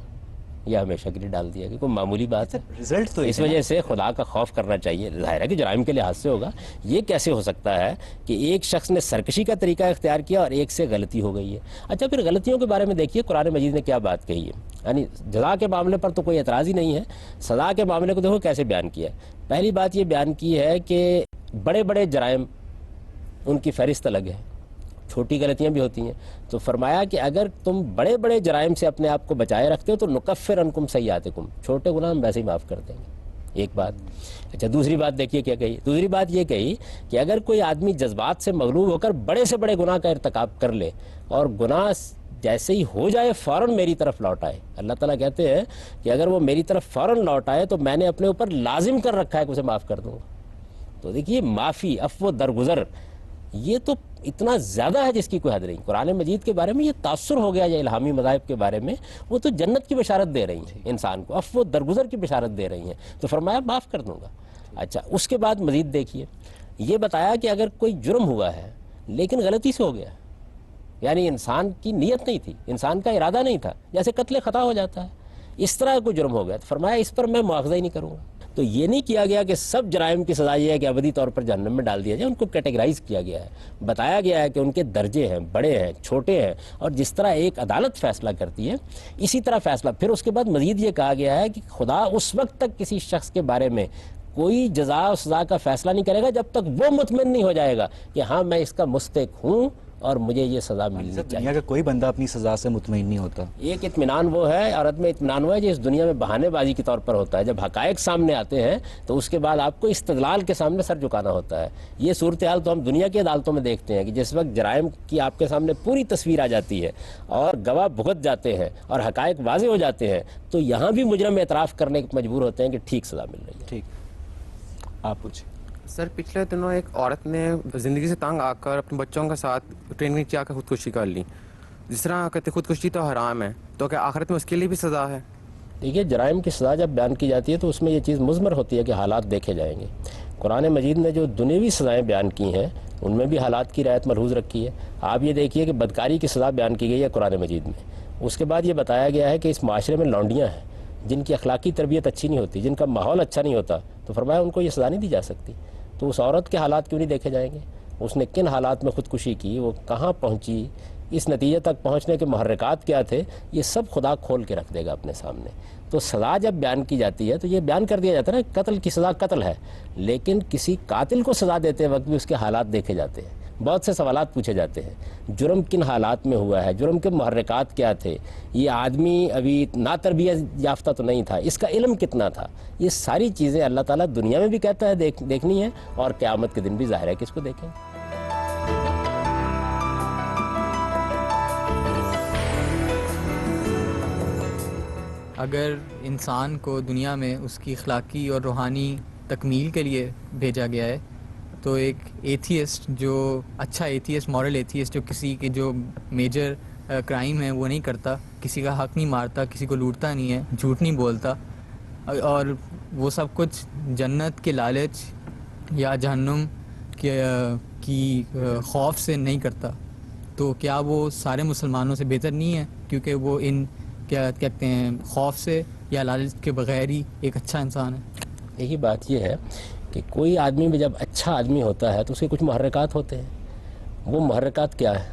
یا ہمیشہ کے لیے ڈال دیا گیا، کوئی معمولی بات ہے؟ رزلٹ تو اس وجہ سے خدا کا خوف کرنا چاہیے۔ ظاہر ہے کہ جرائم کے لحاظ سے ہوگا۔ یہ کیسے ہو سکتا ہے کہ ایک شخص نے سرکشی کا طریقہ اختیار کیا اور ایک سے غلطی ہو گئی ہے؟ اچھا، پھر غلطیوں کے بارے میں دیکھیے قرآن مجید نے کیا بات کہی ہے۔ یعنی جزا کے معاملے پر تو کوئی اعتراض ہی نہیں ہے، سزا کے معاملے کو دیکھو کیسے بیان کیا ہے۔ پہلی بات یہ بیان کی ہے کہ بڑے بڑے جرائم ان کی فہرست الگ ہے، چھوٹی غلطیاں بھی ہوتی ہیں، تو فرمایا کہ اگر تم بڑے بڑے جرائم سے اپنے آپ کو بچائے رکھتے ہو تو نکفر عنکم سیئاتکم، چھوٹے گناہ ہم ویسے ہی معاف کر دیں گے، ایک بات۔ اچھا، دوسری بات دیکھیے کیا کہی، دوسری بات یہ کہی کہ اگر کوئی آدمی جذبات سے مغلوب ہو کر بڑے سے بڑے گناہ کا ارتکاب کر لے اور گناہ جیسے ہی ہو جائے فوراً میری طرف لوٹ آئے، اللہ تعالیٰ کہتے ہیں کہ اگر وہ میری طرف فوراً لوٹ آئے تو میں نے اپنے اوپر لازم کر رکھا ہے کہ اسے معاف کر دوں گا۔ تو دیکھیے معافی، عفو، درگزر، یہ تو اتنا زیادہ ہے جس کی کوئی حد نہیں۔ قرآن مجید کے بارے میں یہ تاثر ہو گیا، یا الہامی مذاہب کے بارے میں، وہ تو جنت کی بشارت دے رہی ہیں انسان کو، عفو درگزر کی بشارت دے رہی ہیں، تو فرمایا معاف کر دوں گا۔ اچھا، اس کے بعد مزید دیکھیے، یہ بتایا کہ اگر کوئی جرم ہوا ہے لیکن غلطی سے ہو گیا، یعنی انسان کی نیت نہیں تھی، انسان کا ارادہ نہیں تھا، جیسے قتل خطا ہو جاتا ہے، اس طرح کوئی جرم ہو گیا تو فرمایا اس پر میں مواخذہ ہی نہیں کروں گا۔ تو یہ نہیں کیا گیا کہ سب جرائم کی سزا یہ ہے کہ ابدی طور پر جہنم میں ڈال دیا جائے، ان کو کیٹیگرائز کیا گیا ہے، بتایا گیا ہے کہ ان کے درجے ہیں، بڑے ہیں، چھوٹے ہیں، اور جس طرح ایک عدالت فیصلہ کرتی ہے اسی طرح فیصلہ۔ پھر اس کے بعد مزید یہ کہا گیا ہے کہ خدا اس وقت تک کسی شخص کے بارے میں کوئی جزا و سزا کا فیصلہ نہیں کرے گا جب تک وہ مطمئن نہیں ہو جائے گا کہ ہاں میں اس کا مستحق ہوں اور مجھے یہ سزا ملنی چاہیے۔ دنیا کا کوئی بندہ اپنی سزا سے مطمئن نہیں ہوتا۔ ایک اطمینان وہ ہے، عورت میں اطمینان وہ ہے جو اس دنیا میں بہانے بازی کے طور پر ہوتا ہے۔ جب حقائق سامنے آتے ہیں تو اس کے بعد آپ کو استدلال کے سامنے سر جھکانا ہوتا ہے۔ یہ صورتحال تو ہم دنیا کی عدالتوں میں دیکھتے ہیں کہ جس وقت جرائم کی آپ کے سامنے پوری تصویر آ جاتی ہے اور گواہ بھگت جاتے ہیں اور حقائق واضح ہو جاتے ہیں تو یہاں بھی مجرم اعتراف کرنے کے مجبور ہوتے ہیں کہ ٹھیک سزا مل رہی ہے۔ ٹھیک، آپ پوچھیں۔ سر پچھلے دنوں ایک عورت نے زندگی سے تنگ آ کر اپنے بچوں کے ساتھ ٹرین کے نیچے آ کر خودکشی کر لی۔ جس طرح کہتے خودکشی تو حرام ہے، تو کیا آخرت میں اس کے لیے بھی سزا ہے؟ دیکھیے، جرائم کی سزا جب بیان کی جاتی ہے تو اس میں یہ چیز مضمر ہوتی ہے کہ حالات دیکھے جائیں گے۔ قرآن مجید نے جو دنیوی سزائیں بیان کی ہیں ان میں بھی حالات کی رعایت ملحوظ رکھی ہے۔ آپ یہ دیکھیے کہ بدکاری کی سزا بیان کی گئی ہے قرآن مجید میں، اس کے بعد یہ بتایا گیا ہے کہ اس معاشرے میں لونڈیاں ہیں جن کی اخلاقی تربیت اچھی نہیں ہوتی، جن کا ماحول اچھا نہیں ہوتا، تو فرمایا ان کو یہ سزا نہیں دی جا سکتی۔ تو اس عورت کے حالات کیوں نہیں دیکھے جائیں گے؟ اس نے کن حالات میں خودکشی کی، وہ کہاں پہنچی، اس نتیجے تک پہنچنے کے محرکات کیا تھے، یہ سب خدا کھول کے رکھ دے گا اپنے سامنے۔ تو سزا جب بیان کی جاتی ہے تو یہ بیان کر دیا جاتا ہے نا، قتل کی سزا قتل ہے، لیکن کسی قاتل کو سزا دیتے وقت بھی اس کے حالات دیکھے جاتے ہیں، بہت سے سوالات پوچھے جاتے ہیں۔ جرم کن حالات میں ہوا ہے، جرم کے محرکات کیا تھے، یہ آدمی ابھی نا تربیت یافتہ تو نہیں تھا، اس کا علم کتنا تھا، یہ ساری چیزیں اللہ تعالیٰ دنیا میں بھی کہتا ہے دیکھنی ہے اور قیامت کے دن بھی ظاہر ہے کہ اس کو دیکھیں۔ اگر انسان کو دنیا میں اس کی اخلاقی اور روحانی تکمیل کے لیے بھیجا گیا ہے تو ایک ایتھیسٹ، جو اچھا ایتھیسٹ، مورل ایتھیسٹ، جو کسی کے جو میجر کرائم ہے وہ نہیں کرتا، کسی کا حق نہیں مارتا، کسی کو لوٹتا نہیں ہے، جھوٹ نہیں بولتا، اور وہ سب کچھ جنت کے لالچ یا جہنم کی خوف سے نہیں کرتا، تو کیا وہ سارے مسلمانوں سے بہتر نہیں ہے؟ کیونکہ وہ ان کیا کہتے ہیں خوف سے یا لالچ کے بغیر ہی ایک اچھا انسان ہے۔ یہی بات یہ ہے کہ کوئی آدمی بھی جب اچھا آدمی ہوتا ہے تو اس کے کچھ محرکات ہوتے ہیں، وہ محرکات کیا ہے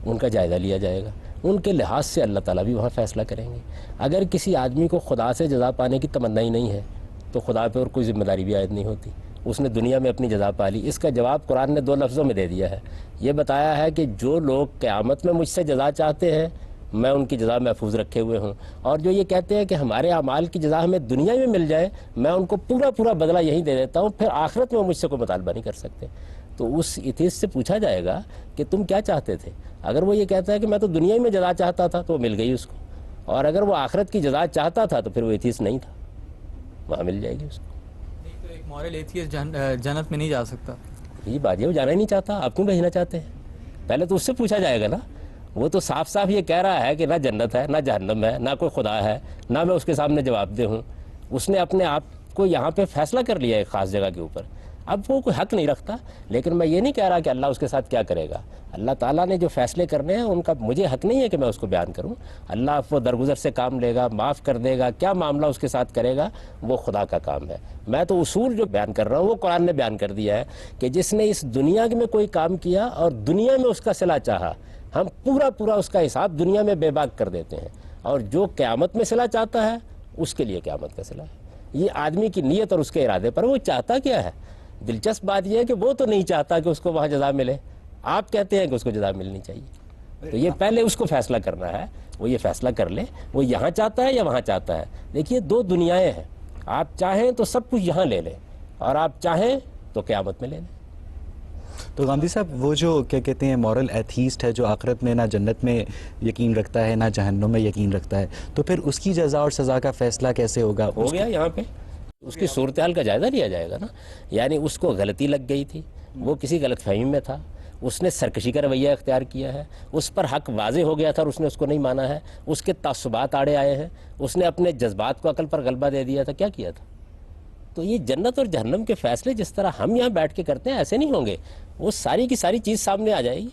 ان کا جائزہ لیا جائے گا، ان کے لحاظ سے اللہ تعالیٰ بھی وہاں فیصلہ کریں گے۔ اگر کسی آدمی کو خدا سے جزا پانے کی تمنا ہی نہیں ہے تو خدا پہ اور کوئی ذمہ داری بھی عائد نہیں ہوتی، اس نے دنیا میں اپنی جزا پا لی۔ اس کا جواب قرآن نے 2 لفظوں میں دے دیا ہے، یہ بتایا ہے کہ جو لوگ قیامت میں مجھ سے جزا چاہتے ہیں میں ان کی جزا محفوظ رکھے ہوئے ہوں، اور جو یہ کہتے ہیں کہ ہمارے اعمال کی جزا ہمیں دنیا میں مل جائے میں ان کو پورا بدلہ یہیں دے دیتا ہوں، پھر آخرت میں مجھ سے کوئی مطالبہ نہیں کر سکتے۔ تو اس ایتھیسٹ سے پوچھا جائے گا کہ تم کیا چاہتے تھے؟ اگر وہ یہ کہتا ہے کہ میں تو دنیا میں جزا چاہتا تھا تو وہ مل گئی اس کو، اور اگر وہ آخرت کی جزا چاہتا تھا تو پھر وہ ایتھیسٹ نہیں تھا، وہاں مل جائے گی اس کو۔ تو ایک مورل ایتھیسٹ جنت میں نہیں جا سکتا؟ یہ بات ہے، وہ جانا ہی نہیں چاہتا، آپ کیوں بھیجنا چاہتے ہیں؟ پہلے تو اس سے پوچھا جائے گا نا، وہ تو صاف صاف یہ کہہ رہا ہے کہ نہ جنت ہے، نہ جہنم ہے، نہ کوئی خدا ہے، نہ میں اس کے سامنے جواب دہ ہوں۔ اس نے اپنے آپ کو یہاں پہ فیصلہ کر لیا ایک خاص جگہ کے اوپر، اب وہ کوئی حق نہیں رکھتا۔ لیکن میں یہ نہیں کہہ رہا کہ اللہ اس کے ساتھ کیا کرے گا، اللہ تعالیٰ نے جو فیصلے کرنے ہیں ان کا مجھے حق نہیں ہے کہ میں اس کو بیان کروں۔ اللہ وہ درگزر سے کام لے گا، معاف کر دے گا، کیا معاملہ اس کے ساتھ کرے گا وہ خدا کا کام ہے۔ میں تو اصول جو بیان کر رہا ہوں وہ قرآن نے بیان کر دیا ہے کہ جس نے اس دنیا میں کوئی کام کیا اور دنیا میں اس کا صلہ چاہا، ہم پورا اس کا حساب دنیا میں بے باک کر دیتے ہیں، اور جو قیامت میں صلہ چاہتا ہے اس کے لیے قیامت کا صلہ ہے۔ یہ آدمی کی نیت اور اس کے ارادے پر، وہ چاہتا کیا ہے۔ دلچسپ بات یہ ہے کہ وہ تو نہیں چاہتا کہ اس کو وہاں جزا ملے، آپ کہتے ہیں کہ اس کو جزا ملنی چاہیے، تو یہ پہلے اس کو فیصلہ کرنا ہے، وہ یہ فیصلہ کر لے وہ یہاں چاہتا ہے یا وہاں چاہتا ہے۔ دیکھیے 2 دنیایں ہیں، آپ چاہیں تو سب کچھ یہاں لے لیں اور آپ چاہیں تو قیامت میں لے لیں۔ تو غامدی صاحب، وہ جو کیا کہتے ہیں مورل ایتھیسٹ ہے جو آخرت میں نہ جنت میں یقین رکھتا ہے نہ جہنم میں یقین رکھتا ہے، تو پھر اس کی جزا اور سزا کا فیصلہ کیسے ہوگا؟ ہو گیا یہاں پہ اس کی صورتحال کا جائزہ لیا جائے گا نا، یعنی اس کو غلطی لگ گئی تھی، وہ کسی غلط فہمی میں تھا، اس نے سرکشی کا رویہ اختیار کیا ہے، اس پر حق واضح ہو گیا تھا اور اس نے اس کو نہیں مانا ہے، اس کے تعصبات آڑے آئے ہیں، اس نے اپنے جذبات کو عقل پر غلبہ دے دیا تھا، کیا کیا تھا؟ تو یہ جنت اور جہنم کے فیصلے جس طرح ہم یہاں بیٹھ کے کرتے ہیں ایسے نہیں ہوں گے، وہ ساری کی ساری چیز سامنے آ جائے گی۔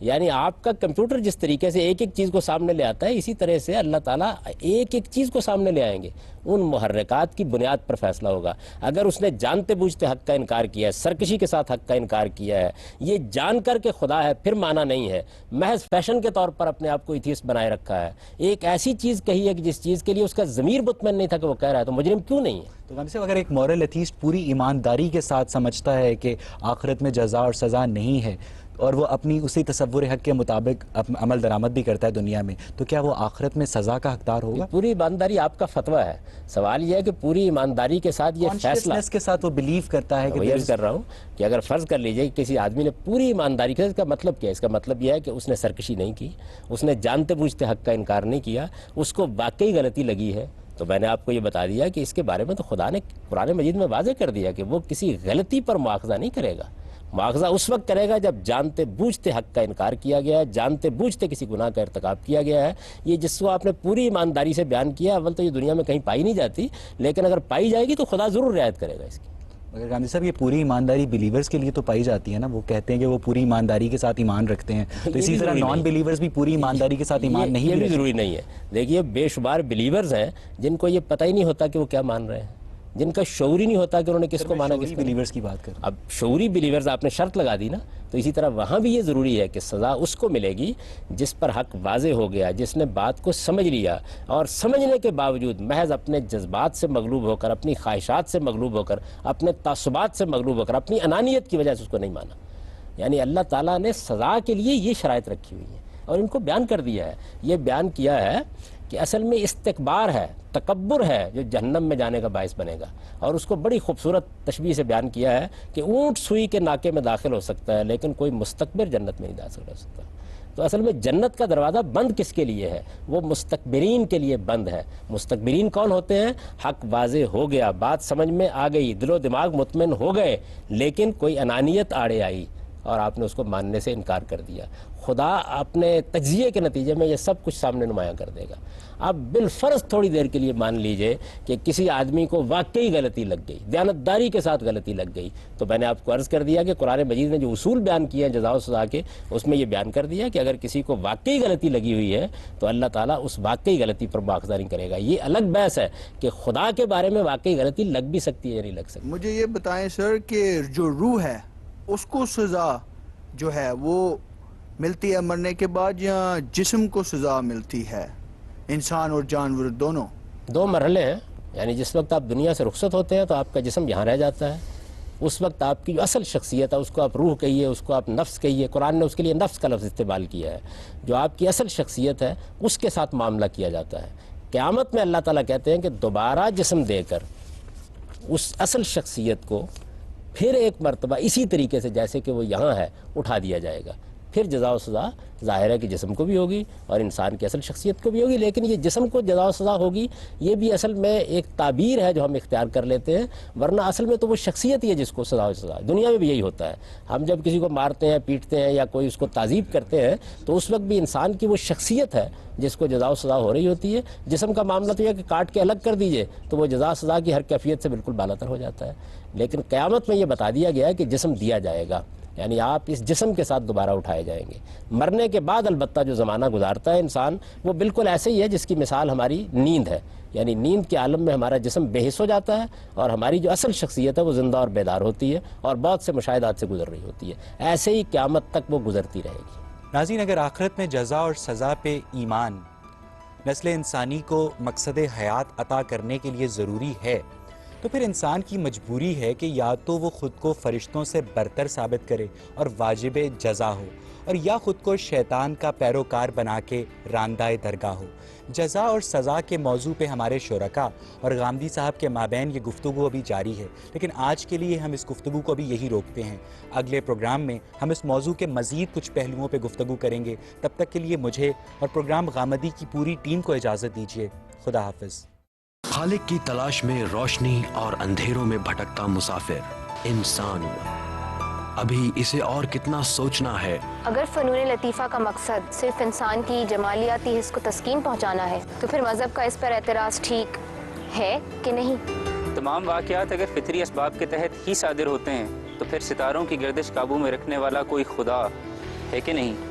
یعنی آپ کا کمپیوٹر جس طریقے سے ایک ایک چیز کو سامنے لے آتا ہے، اسی طرح سے اللہ تعالیٰ ایک ایک چیز کو سامنے لے آئیں گے. ان محرکات کی بنیاد پر فیصلہ ہوگا. اگر اس نے جانتے بوجھتے حق کا انکار کیا ہے، سرکشی کے ساتھ حق کا انکار کیا ہے، یہ جان کر کے خدا ہے، پھر مانا نہیں ہے، محض فیشن کے طور پر اپنے آپ کو ایتھیسٹ بنائے رکھا ہے، ایک ایسی چیز کہی ہے کہ جس چیز کے لیے اس کا ضمیر مطمئن نہیں تھا کہ وہ کہہ رہا ہے، تو مجرم کیوں نہیں ہے؟ تو غامدی صاحب، اگر ایک مورل ایتھیسٹ پوری ایمانداری کے ساتھ سمجھتا ہے کہ آخرت میں جزا اور سزا نہیں ہے، اور وہ اپنی اسی تصور حق کے مطابق عمل درآمد بھی کرتا ہے دنیا میں، تو کیا وہ آخرت میں سزا کا حقدار ہوگا؟ پوری ایمانداری آپ کا فتویٰ ہے. سوال یہ ہے کہ پوری ایمانداری کے ساتھ یہ فیصلہ کانشیسنس کے ساتھ وہ بلیو کرتا ہے کہ میں عرض کر رہا ہوں کہ اگر فرض کر لیجئے کہ کسی آدمی نے پوری ایمانداری کے ساتھ، اس کا مطلب کیا ہے؟ اس کا مطلب یہ ہے کہ اس نے سرکشی نہیں کی، اس نے جانتے بوجھتے حق کا انکار نہیں کیا، اس کو واقعی غلطی لگی ہے. تو میں نے آپ کو یہ بتا دیا کہ اس کے بارے میں تو خدا نے قرآن مجید میں واضح کر دیا کہ وہ کسی غلطی پر مواخذہ نہیں کرے گا. مواخذہ اس وقت کرے گا جب جانتے بوجھتے حق کا انکار کیا گیا ہے، جانتے بوجھتے کسی گناہ کا ارتکاب کیا گیا ہے. یہ جس کو آپ نے پوری ایمانداری سے بیان کیا، اول تو یہ دنیا میں کہیں پائی نہیں جاتی، لیکن اگر پائی جائے گی تو خدا ضرور رعایت کرے گا اس کی. مگر غامدی صاحب، یہ پوری ایمانداری بلیورز کے لیے تو پائی جاتی ہے نا، وہ کہتے ہیں کہ وہ پوری ایمانداری کے ساتھ ایمان رکھتے ہیں، تو اسی طرح نان بلیورز بھی پوری ایمانداری کے ساتھ ایمان نہیں. یہ بھی ضروری نہیں ہے. دیکھیے بے شمار بلیورز ہیں جن کو یہ پتہ ہی نہیں ہوتا کہ وہ کیا مان رہے ہیں، جن کا شعور ہی نہیں ہوتا کہ انہوں نے کس کو مانا. کس بلیورز کی بات کر، اب شعوری بلیورز آپ نے شرط لگا دی نا، تو اسی طرح وہاں بھی یہ ضروری ہے کہ سزا اس کو ملے گی جس پر حق واضح ہو گیا، جس نے بات کو سمجھ لیا اور سمجھنے کے باوجود محض اپنے جذبات سے مغلوب ہو کر، اپنی خواہشات سے مغلوب ہو کر، اپنے تعصبات سے مغلوب ہو کر، اپنی انانیت کی وجہ سے اس کو نہیں مانا. یعنی اللہ تعالیٰ نے سزا کے لیے یہ شرائط رکھی ہوئی ہیں اور ان کو بیان کر دیا ہے. یہ بیان کیا ہے کہ اصل میں استکبار ہے، تکبر ہے جو جہنم میں جانے کا باعث بنے گا. اور اس کو بڑی خوبصورت تشبیہ سے بیان کیا ہے کہ اونٹ سوئی کے ناکے میں داخل ہو سکتا ہے لیکن کوئی مستکبر جنت میں نہیں داخل ہو سکتا. تو اصل میں جنت کا دروازہ بند کس کے لیے ہے؟ وہ مستکبرین کے لیے بند ہے. مستکبرین کون ہوتے ہیں؟ حق واضح ہو گیا، بات سمجھ میں آ گئی، دل و دماغ مطمئن ہو گئے، لیکن کوئی انانیت آڑے آئی اور آپ نے اس کو ماننے سے انکار کر دیا. خدا اپنے تجزیے کے نتیجے میں یہ سب کچھ سامنے نمایاں کر دے گا. اب بالفرض تھوڑی دیر کے لیے مان لیجئے کہ کسی آدمی کو واقعی غلطی لگ گئی، دیانتداری کے ساتھ غلطی لگ گئی، تو میں نے آپ کو عرض کر دیا کہ قرآن مجید نے جو اصول بیان کیے ہیں جزا و سزا کے، اس میں یہ بیان کر دیا کہ اگر کسی کو واقعی غلطی لگی ہوئی ہے تو اللہ تعالیٰ اس واقعی غلطی پر مواخذہ نہیں کرے گا. یہ الگ بحث ہے کہ خدا کے بارے میں واقعی غلطی لگ بھی سکتی ہے یا نہیں لگ سکتی. مجھے یہ بتائیں سر کہ جو روح ہے اس کو سزا جو ہے وہ ملتی ہے مرنے کے بعد یا جسم کو سزا ملتی ہے؟ انسان اور جانور دونوں دو مرحلے ہیں. یعنی جس وقت آپ دنیا سے رخصت ہوتے ہیں تو آپ کا جسم یہاں رہ جاتا ہے، اس وقت آپ کی جو اصل شخصیت ہے اس کو آپ روح کہیے، اس کو آپ نفس کہیے، قرآن نے اس کے لیے نفس کا لفظ استعمال کیا ہے. جو آپ کی اصل شخصیت ہے اس کے ساتھ معاملہ کیا جاتا ہے. قیامت میں اللہ تعالیٰ کہتے ہیں کہ دوبارہ جسم دے کر اس اصل شخصیت کو پھر ایک مرتبہ اسی طریقے سے جیسے کہ وہ یہاں ہے اٹھا دیا جائے گا. پھر جزا و سزا ظاہر ہے کہ جسم کو بھی ہوگی اور انسان کی اصل شخصیت کو بھی ہوگی، لیکن یہ جسم کو جزا و سزا ہوگی یہ بھی اصل میں ایک تعبیر ہے جو ہم اختیار کر لیتے ہیں، ورنہ اصل میں تو وہ شخصیت ہی ہے جس کو سزا و سزا. دنیا میں بھی یہی ہوتا ہے. ہم جب کسی کو مارتے ہیں، پیٹتے ہیں یا کوئی اس کو تعذیب کرتے ہیں تو اس وقت بھی انسان کی وہ شخصیت ہے جس کو جزا و سزا ہو رہی ہوتی ہے. جسم کا معاملہ تو یہ کہ کاٹ کے الگ کر دیجئے تو وہ جزا سزا کی ہر کیفیت سے بالکل بالاتر ہو جاتا ہے. لیکن قیامت میں یہ بتا دیا گیا ہے کہ جسم دیا جائے گا، یعنی آپ اس جسم کے ساتھ دوبارہ اٹھائے جائیں گے. مرنے کے بعد البتہ جو زمانہ گزارتا ہے انسان وہ بالکل ایسے ہی ہے جس کی مثال ہماری نیند ہے. یعنی نیند کے عالم میں ہمارا جسم بے حس ہو جاتا ہے اور ہماری جو اصل شخصیت ہے وہ زندہ اور بیدار ہوتی ہے اور بہت سے مشاہدات سے گزر رہی ہوتی ہے. ایسے ہی قیامت تک وہ گزرتی رہے گی. ناظرین، اگر آخرت میں جزا اور سزا پہ ایمان نسل انسانی کو مقصد حیات عطا کرنے کے لیے ضروری ہے تو پھر انسان کی مجبوری ہے کہ یا تو وہ خود کو فرشتوں سے برتر ثابت کرے اور واجب جزا ہو، اور یا خود کو شیطان کا پیروکار بنا کے راندہ درگاہ ہو. جزا اور سزا کے موضوع پہ ہمارے شرکاء اور غامدی صاحب کے مابین یہ گفتگو ابھی جاری ہے، لیکن آج کے لیے ہم اس گفتگو کو ابھی یہی روکتے ہیں. اگلے پروگرام میں ہم اس موضوع کے مزید کچھ پہلوؤں پہ گفتگو کریں گے. تب تک کے لیے مجھے اور پروگرام غامدی کی پوری ٹیم کو اجازت دیجیے. خدا حافظ. خالق کی تلاش میں روشنی اور اندھیروں میں بھٹکتا مسافر انسان، ابھی اسے اور کتنا سوچنا ہے. اگر فنون لطیفہ کا مقصد صرف انسان کی جمالیاتی حس کو تسکین پہنچانا ہے تو پھر مذہب کا اس پر اعتراض ٹھیک ہے کہ نہیں؟ تمام واقعات اگر فطری اسباب کے تحت ہی صادر ہوتے ہیں تو پھر ستاروں کی گردش قابو میں رکھنے والا کوئی خدا ہے کہ نہیں؟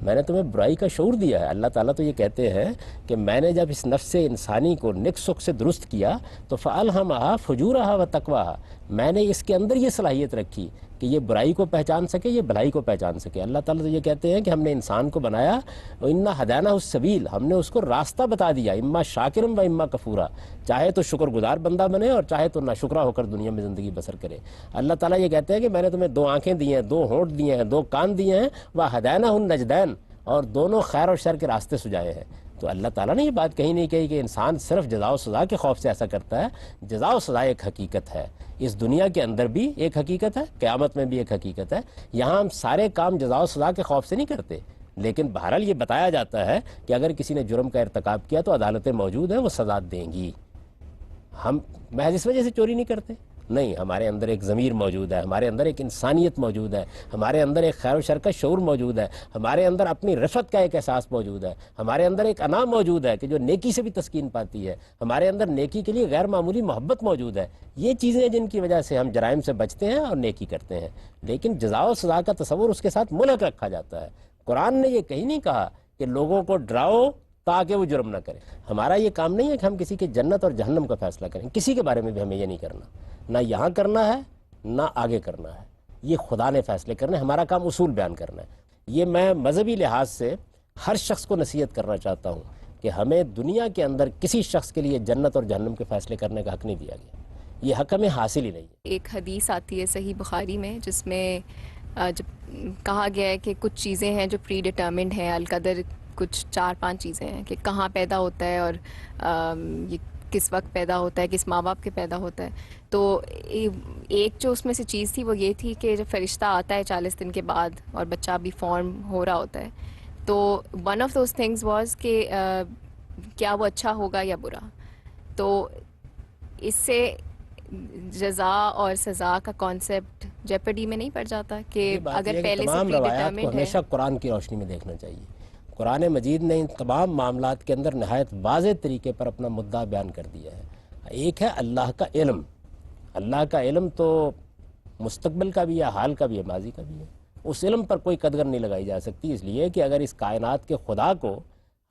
میں نے تمہیں برائی کا شعور دیا ہے. اللہ تعالیٰ تو یہ کہتے ہیں کہ میں نے جب اس نفس انسانی کو نیک سک سے درست کیا تو فَأَلْهَمَهَا فُجُورَهَا وَتَقْوَاهَا، میں نے اس کے اندر یہ صلاحیت رکھی کہ یہ برائی کو پہچان سکے، یہ بھلائی کو پہچان سکے. اللہ تعالیٰ تو یہ کہتے ہیں کہ ہم نے انسان کو بنایا، اِنَّا هَدَيْنَاهُ السَّبِيلَ، ہم نے اس کو راستہ بتا دیا، اما شاکرم و اما کفورا، چاہے تو شکر گزار بندہ بنے اور چاہے تو ناشکرا ہو کر دنیا میں زندگی بسر کرے. اللہ تعالیٰ یہ کہتے ہیں کہ میں نے تمہیں 2 آنکھیں دی ہیں، 2 ہونٹ دیے ہیں، 2 کان دیے ہیں، وَهَدَيْنَاهُ النَّجْدَيْنِ، اور دونوں خیر اور شر کے راستے سجائے ہیں. تو اللہ تعالیٰ نے یہ بات کہیں نہیں کہی کہ انسان صرف جزا و سزا کے خوف سے ایسا کرتا ہے. جزا و سزا ایک حقیقت ہے، اس دنیا کے اندر بھی ایک حقیقت ہے، قیامت میں بھی ایک حقیقت ہے. یہاں ہم سارے کام جزا و سزا کے خوف سے نہیں کرتے، لیکن بہرحال یہ بتایا جاتا ہے کہ اگر کسی نے جرم کا ارتکاب کیا تو عدالتیں موجود ہیں، وہ سزا دیں گی. ہم محض اس وجہ سے چوری نہیں کرتے، نہیں، ہمارے اندر ایک ضمیر موجود ہے، ہمارے اندر ایک انسانیت موجود ہے، ہمارے اندر ایک خیر و شر کا شعور موجود ہے، ہمارے اندر اپنی رفت کا ایک احساس موجود ہے، ہمارے اندر ایک انا موجود ہے کہ جو نیکی سے بھی تسکین پاتی ہے، ہمارے اندر نیکی کے لیے غیر معمولی محبت موجود ہے. یہ چیزیں جن کی وجہ سے ہم جرائم سے بچتے ہیں اور نیکی کرتے ہیں. لیکن جزا و سزا کا تصور اس کے ساتھ ملحق رکھا جاتا ہے. قرآن نے یہ کہیں نہیں کہا کہ لوگوں کو ڈراؤ تاکہ وہ جرم نہ کریں. ہمارا یہ کام نہیں ہے کہ ہم کسی کے جنت اور جہنم کا فیصلہ کریں، کسی کے بارے میں بھی ہمیں یہ نہیں کرنا، نہ یہاں کرنا ہے نہ آگے کرنا ہے. یہ خدا نے فیصلے کرنے، ہمارا کام اصول بیان کرنا ہے. یہ میں مذہبی لحاظ سے ہر شخص کو نصیحت کرنا چاہتا ہوں کہ ہمیں دنیا کے اندر کسی شخص کے لیے جنت اور جہنم کے فیصلے کرنے کا حق نہیں دیا گیا. یہ حق ہمیں حاصل ہی نہیں ہے. ایک حدیث آتی ہے صحیح بخاری میں جس میں جب کہا گیا ہے کہ کچھ چیزیں ہیں جو پری ڈٹرمنڈ ہیں، القدر کچھ 4-5 چیزیں ہیں کہ کہاں پیدا ہوتا ہے اور یہ کس وقت پیدا ہوتا ہے، کس ماں باپ کے پیدا ہوتا ہے. تو ایک جو اس میں سے چیز تھی وہ یہ تھی کہ جب فرشتہ آتا ہے 40 دن کے بعد اور بچہ بھی فارم ہو رہا ہوتا ہے، تو one of those things was کہ کیا وہ اچھا ہوگا یا برا. تو اس سے جزا اور سزا کا کانسیپٹ جیپڈی میں نہیں پڑ جاتا کہ اگر پہلے سے تمام پری روایات کو ڈٹرمنڈ ہے. ہمیشہ قرآن کی روشنی میں دیکھنا چاہیے. قرآن مجید نے ان تمام معاملات کے اندر نہایت واضح طریقے پر اپنا مدعا بیان کر دیا ہے. ایک ہے اللہ کا علم. اللہ کا علم تو مستقبل کا بھی ہے، حال کا بھی ہے، ماضی کا بھی ہے. اس علم پر کوئی قدر نہیں لگائی جا سکتی، اس لیے کہ اگر اس کائنات کے خدا کو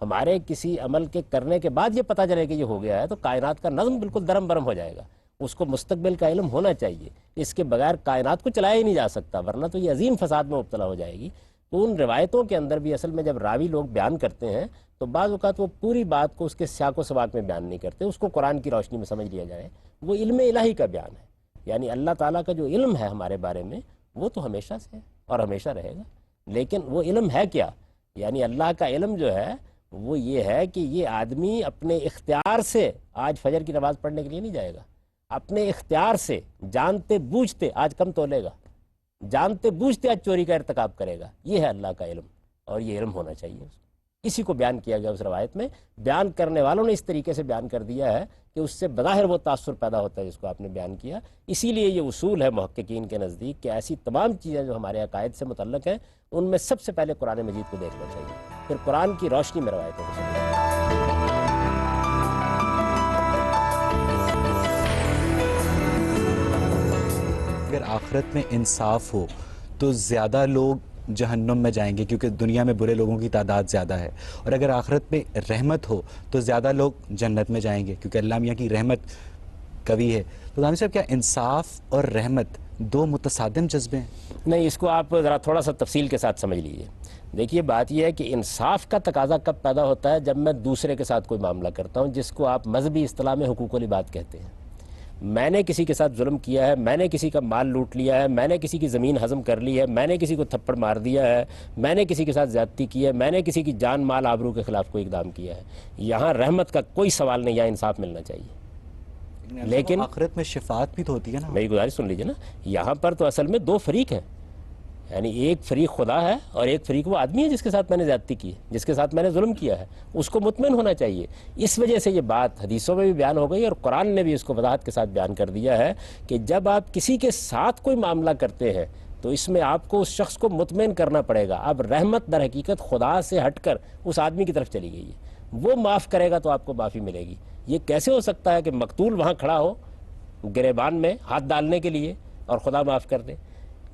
ہمارے کسی عمل کے کرنے کے بعد یہ پتہ چلے کہ یہ ہو گیا ہے تو کائنات کا نظم بالکل درم برم ہو جائے گا. اس کو مستقبل کا علم ہونا چاہیے، اس کے بغیر کائنات کو چلایا ہی نہیں جا سکتا، ورنہ تو یہ عظیم فساد میں مبتلا ہو جائے گی. تو ان روایتوں کے اندر بھی اصل میں جب راوی لوگ بیان کرتے ہیں تو بعض اوقات وہ پوری بات کو اس کے سیاق و سباق میں بیان نہیں کرتے، اس کو قرآن کی روشنی میں سمجھ لیا جائے. وہ علم الہی کا بیان ہے، یعنی اللہ تعالیٰ کا جو علم ہے ہمارے بارے میں وہ تو ہمیشہ سے ہے اور ہمیشہ رہے گا. لیکن وہ علم ہے کیا؟ یعنی اللہ کا علم جو ہے وہ یہ ہے کہ یہ آدمی اپنے اختیار سے آج فجر کی نماز پڑھنے کے لیے نہیں جائے گا، اپنے اختیار سے جانتے بوجھتے آج کم تولے گا، جانتے بوجھتے آج چوری کا ارتکاب کرے گا. یہ ہے اللہ کا علم اور یہ علم ہونا چاہیے. اسی کو بیان کیا گیا اس روایت میں. بیان کرنے والوں نے اس طریقے سے بیان کر دیا ہے کہ اس سے بظاہر وہ تاثر پیدا ہوتا ہے جس کو آپ نے بیان کیا. اسی لیے یہ اصول ہے محققین کے نزدیک کہ ایسی تمام چیزیں جو ہمارے عقائد سے متعلق ہیں ان میں سب سے پہلے قرآن مجید کو دیکھنا چاہیے، پھر قرآن کی روشنی میں روایتوں کو سمجھنا چاہیے. اگر آخرت میں انصاف ہو تو زیادہ لوگ جہنم میں جائیں گے کیونکہ دنیا میں برے لوگوں کی تعداد زیادہ ہے، اور اگر آخرت میں رحمت ہو تو زیادہ لوگ جنت میں جائیں گے کیونکہ اللہ میاں کی رحمت قوی ہے. تو دامی صاحب کیا انصاف اور رحمت دو متصادم جذبے ہیں؟ نہیں، اس کو آپ ذرا تھوڑا سا تفصیل کے ساتھ سمجھ لیجئے. دیکھیے بات یہ ہے کہ انصاف کا تقاضا کب پیدا ہوتا ہے؟ جب میں دوسرے کے ساتھ کوئی معاملہ کرتا ہوں جس کو آپ مذہبی اصطلاح میں حقوق العباد کہتے ہیں. میں نے کسی کے ساتھ ظلم کیا ہے، میں نے کسی کا مال لوٹ لیا ہے، میں نے کسی کی زمین ہضم کر لی ہے، میں نے کسی کو تھپڑ مار دیا ہے، میں نے کسی کے ساتھ زیادتی کی ہے، میں نے کسی کی جان مال آبرو کے خلاف کوئی اقدام کیا ہے. یہاں رحمت کا کوئی سوال نہیں، یہاں انصاف ملنا چاہیے. لیکن آخرت میں شفاعت بھی تو ہوتی ہے نا. میری گزارش سن لیجیے نا، یہاں پر تو اصل میں دو فریق ہیں، یعنی ایک فریق خدا ہے اور ایک فریق وہ آدمی ہے جس کے ساتھ میں نے زیادتی کی ہے، جس کے ساتھ میں نے ظلم کیا ہے. اس کو مطمئن ہونا چاہیے. اس وجہ سے یہ بات حدیثوں میں بھی بیان ہو گئی اور قرآن نے بھی اس کو وضاحت کے ساتھ بیان کر دیا ہے کہ جب آپ کسی کے ساتھ کوئی معاملہ کرتے ہیں تو اس میں آپ کو اس شخص کو مطمئن کرنا پڑے گا. اب رحمت در حقیقت خدا سے ہٹ کر اس آدمی کی طرف چلی گئی ہے. وہ معاف کرے گا تو آپ کو معافی ملے گی. یہ کیسے ہو سکتا ہے کہ مقتول وہاں کھڑا ہو گریبان میں ہاتھ ڈالنے کے لیے اور خدا معاف کر دے؟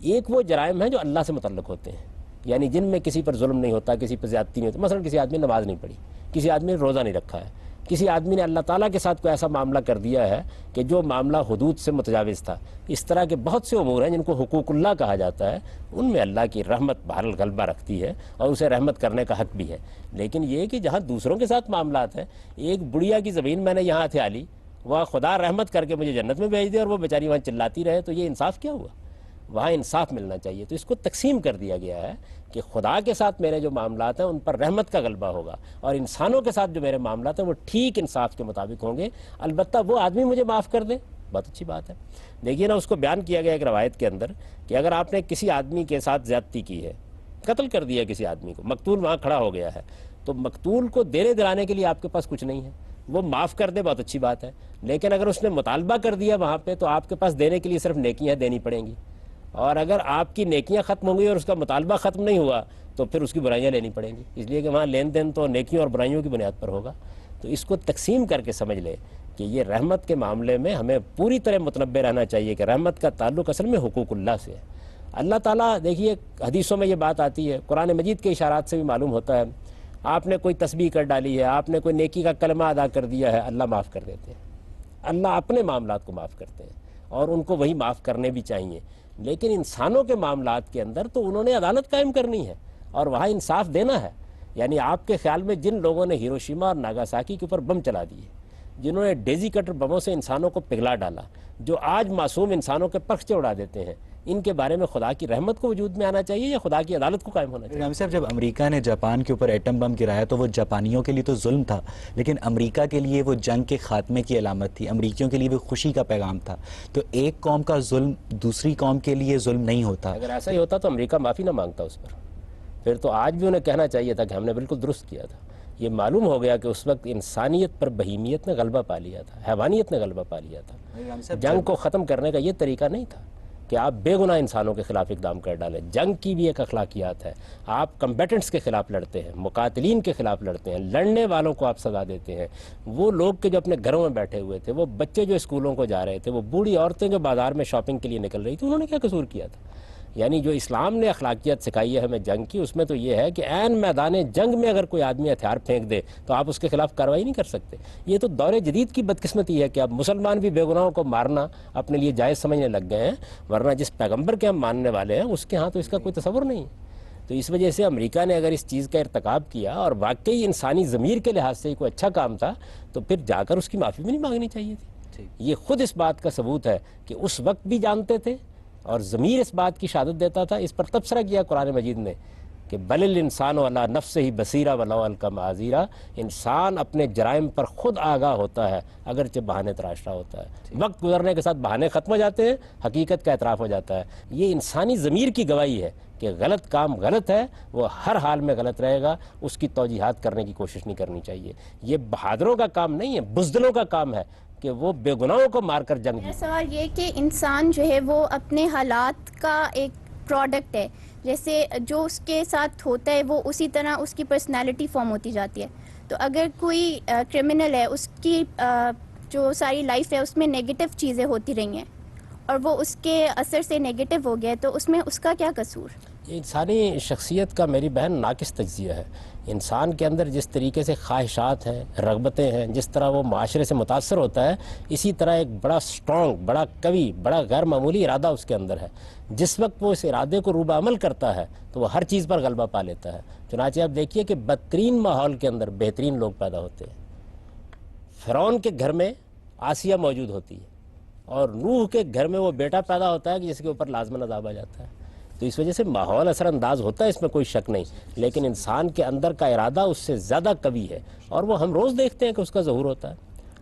ایک وہ جرائم ہیں جو اللہ سے متعلق ہوتے ہیں، یعنی جن میں کسی پر ظلم نہیں ہوتا, کسی پر زیادتی نہیں ہوتی. مثلا کسی آدمی نے نماز نہیں پڑھی, کسی آدمی نے روزہ نہیں رکھا ہے, کسی آدمی نے اللہ تعالیٰ کے ساتھ کوئی ایسا معاملہ کر دیا ہے کہ جو معاملہ حدود سے متجاوز تھا. اس طرح کے بہت سے امور ہیں جن کو حقوق اللہ کہا جاتا ہے, ان میں اللہ کی رحمت بہرحال غلبہ رکھتی ہے اور اسے رحمت کرنے کا حق بھی ہے. لیکن یہ کہ جہاں دوسروں کے ساتھ معاملات ہیں, ایک بڑھیا کی زمین میں نے یہاں ہتھیا لی, وہاں خدا رحمت کر کے مجھے جنت میں بھیج دے اور وہ بیچاری وہاں چلاتی رہے, تو یہ انصاف کیا ہوا؟ وہاں انصاف ملنا چاہیے. تو اس کو تقسیم کر دیا گیا ہے کہ خدا کے ساتھ میرے جو معاملات ہیں ان پر رحمت کا غلبہ ہوگا, اور انسانوں کے ساتھ جو میرے معاملات ہیں وہ ٹھیک انصاف کے مطابق ہوں گے. البتہ وہ آدمی مجھے معاف کر دے, بہت اچھی بات ہے. دیکھیے نا, اس کو بیان کیا گیا ایک روایت کے اندر کہ اگر آپ نے کسی آدمی کے ساتھ زیادتی کی ہے, قتل کر دیا کسی آدمی کو, مقتول وہاں کھڑا ہو گیا ہے, تو مقتول کو دینے دلانے کے لیے آپ کے پاس کچھ نہیں ہے, وہ معاف کر دے, بہت اچھی بات ہے. لیکن اگر اس نے مطالبہ کر دیا وہاں پہ, تو آپ کے پاس دینے کے لیے صرف نیکیاں دینی پڑیں گی, اور اگر آپ کی نیکیاں ختم ہوں گی اور اس کا مطالبہ ختم نہیں ہوا تو پھر اس کی برائیاں لینی پڑیں گی, اس لیے کہ وہاں لین دین تو نیکیوں اور برائیوں کی بنیاد پر ہوگا. تو اس کو تقسیم کر کے سمجھ لے کہ یہ رحمت کے معاملے میں ہمیں پوری طرح متنبع رہنا چاہیے کہ رحمت کا تعلق اصل میں حقوق اللہ سے ہے. اللہ تعالیٰ, دیکھیے حدیثوں میں یہ بات آتی ہے, قرآن مجید کے اشارات سے بھی معلوم ہوتا ہے, آپ نے کوئی تسبیح کر ڈالی ہے, آپ نے کوئی نیکی کا کلمہ ادا کر دیا ہے, اللہ معاف کر دیتے ہیں. اللہ اپنے معاملات کو معاف کرتے ہیں اور ان کو وہی معاف کرنے بھی چاہیے. لیکن انسانوں کے معاملات کے اندر تو انہوں نے عدالت قائم کرنی ہے اور وہاں انصاف دینا ہے. یعنی آپ کے خیال میں جن لوگوں نے ہیروشیما اور ناگاساکی کے اوپر بم چلا دیے, جنہوں نے ڈیزی کٹر بموں سے انسانوں کو پگھلا ڈالا, جو آج معصوم انسانوں کے پرچے اڑا دیتے ہیں, ان کے بارے میں خدا کی رحمت کو وجود میں آنا چاہیے یا خدا کی عدالت کو قائم ہونا چاہیے؟ رام صاحب, جب امریکہ نے جاپان کے اوپر ایٹم بم گرایا تو وہ جاپانیوں کے لیے تو ظلم تھا, لیکن امریکہ کے لیے وہ جنگ کے خاتمے کی علامت تھی, امریکیوں کے لیے وہ خوشی کا پیغام تھا. تو ایک قوم کا ظلم دوسری قوم کے لیے ظلم نہیں ہوتا. اگر ایسا ہی ہوتا تو امریکہ معافی نہ مانگتا اس پر, پھر تو آج بھی انہیں کہنا چاہیے تھا کہ ہم نے بالکل درست کیا تھا. یہ معلوم ہو گیا کہ اس وقت انسانیت پر بہیمیت نے غلبہ پا لیا تھا, حیوانیت نے غلبہ پا لیا تھا. جنگ کو ختم کرنے کا یہ طریقہ نہیں تھا کہ آپ بے گناہ انسانوں کے خلاف اقدام کر ڈالیں. جنگ کی بھی ایک اخلاقیات ہے, آپ کمبیٹنٹس کے خلاف لڑتے ہیں, مقاتلین کے خلاف لڑتے ہیں, لڑنے والوں کو آپ سزا دیتے ہیں. وہ لوگ کے جو اپنے گھروں میں بیٹھے ہوئے تھے, وہ بچے جو اسکولوں کو جا رہے تھے, وہ بوڑھی عورتیں جو بازار میں شاپنگ کے لیے نکل رہی تھی, انہوں نے کیا قصور کیا تھا؟ یعنی جو اسلام نے اخلاقیات سکھائی ہے ہمیں جنگ کی, اس میں تو یہ ہے کہ عین میدان جنگ میں اگر کوئی آدمی ہتھیار پھینک دے تو آپ اس کے خلاف کارروائی نہیں کر سکتے. یہ تو دور جدید کی بدقسمتی ہے کہ اب مسلمان بھی بے گناہوں کو مارنا اپنے لیے جائز سمجھنے لگ گئے ہیں, ورنہ جس پیغمبر کے ہم ماننے والے ہیں اس کے ہاں تو اس کا کوئی تصور نہیں. تو اس وجہ سے امریکہ نے اگر اس چیز کا ارتکاب کیا اور واقعی انسانی ضمیر کے لحاظ سے کوئی اچھا کام تھا, تو پھر جا کر اس کی معافی بھی نہیں مانگنی چاہیے تھی. یہ خود اس بات کا ثبوت ہے کہ اس وقت بھی جانتے تھے اور ضمیر اس بات کی شہادت دیتا تھا. اس پر تبصرہ کیا قرآن مجید نے کہ بل الانسان علی نفسہ بصیرہ ولو القی معاذیرہ, انسان اپنے جرائم پر خود آگاہ ہوتا ہے اگرچہ بہانے تراش رہا ہوتا ہے. وقت گزرنے کے ساتھ بہانے ختم ہو جاتے ہیں, حقیقت کا اعتراف ہو جاتا ہے. یہ انسانی ضمیر کی گواہی ہے کہ غلط کام غلط ہے, وہ ہر حال میں غلط رہے گا, اس کی توجیحات کرنے کی کوشش نہیں کرنی چاہیے. یہ بہادروں کا کام نہیں ہے, بزدلوں کا کام ہے کہ وہ بے گناہوں کو مار کر جنگ. میرا سوال یہ کہ انسان جو ہے وہ اپنے حالات کا ایک پروڈکٹ ہے, جیسے جو اس کے ساتھ ہوتا ہے وہ اسی طرح اس کی پرسنالٹی فارم ہوتی جاتی ہے. تو اگر کوئی کرمنل ہے, اس کی جو ساری لائف ہے اس میں نیگیٹو چیزیں ہوتی رہی ہیں اور وہ اس کے اثر سے نیگیٹو ہو گیا, تو اس میں اس کا کیا قصور؟ انسانی شخصیت کا میری بہن ناقص تجزیہ ہے. انسان کے اندر جس طریقے سے خواہشات ہیں, رغبتیں ہیں, جس طرح وہ معاشرے سے متاثر ہوتا ہے, اسی طرح ایک بڑا سٹرونگ, بڑا قوی, بڑا غیر معمولی ارادہ اس کے اندر ہے. جس وقت وہ اس ارادے کو روبہ عمل کرتا ہے تو وہ ہر چیز پر غلبہ پا لیتا ہے. چنانچہ آپ دیکھیے کہ بدترین ماحول کے اندر بہترین لوگ پیدا ہوتے ہیں. فرعون کے گھر میں آسیہ موجود ہوتی ہے اور نوح کے گھر میں وہ بیٹا پیدا ہوتا ہے کہ جس کے اوپر لازماً عذاب آ جاتا ہے. تو اس وجہ سے ماحول اثر انداز ہوتا ہے, اس میں کوئی شک نہیں, لیکن انسان کے اندر کا ارادہ اس سے زیادہ قوی ہے اور وہ ہم روز دیکھتے ہیں کہ اس کا ظہور ہوتا ہے.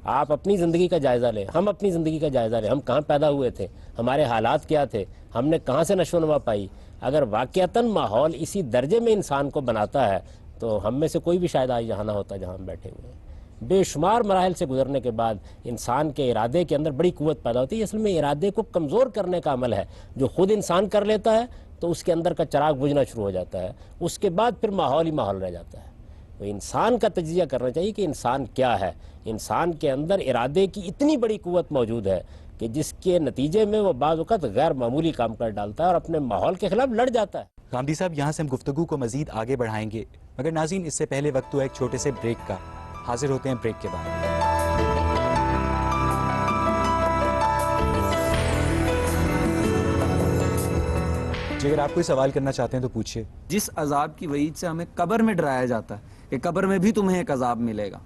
آپ اپنی زندگی کا جائزہ لیں, ہم اپنی زندگی کا جائزہ لیں, ہم کہاں پیدا ہوئے تھے, ہمارے حالات کیا تھے, ہم نے کہاں سے نشو و نما پائی. اگر واقعتاً ماحول اسی درجے میں انسان کو بناتا ہے تو ہم میں سے کوئی بھی شاید آج یہاں نہ ہوتا جہاں ہم بیٹھے ہوئے ہیں. بے شمار مراحل سے گزرنے کے بعد انسان کے ارادے کے اندر بڑی قوت پیدا ہوتی ہے. اصل میں ارادے کو کمزور کرنے کا عمل ہے جو خود انسان کر لیتا ہے تو اس کے اندر کا چراغ بجھنا شروع ہو جاتا ہے, اس کے بعد پھر ماحول ہی ماحول رہ جاتا ہے. تو انسان کا تجزیہ کرنا چاہیے کہ انسان کیا ہے. انسان کے اندر ارادے کی اتنی بڑی قوت موجود ہے کہ جس کے نتیجے میں وہ بعض اوقات غیر معمولی کام کر ڈالتا ہے اور اپنے ماحول کے خلاف لڑ جاتا ہے. غامدی صاحب یہاں سے ہم گفتگو کو مزید آگے بڑھائیں گے، مگر ناظرین اس سے پہلے وقت ہوا ایک چھوٹے سے بریک کا. حاضر ہوتے ہیں بریک کے بعد. جی اگر آپ کوئی سوال کرنا چاہتے ہیں تو پوچھیے. جس عذاب کی وعید سے ہمیں قبر میں ڈرایا جاتا ہے کہ قبر میں بھی تمہیں ایک عذاب ملے گا،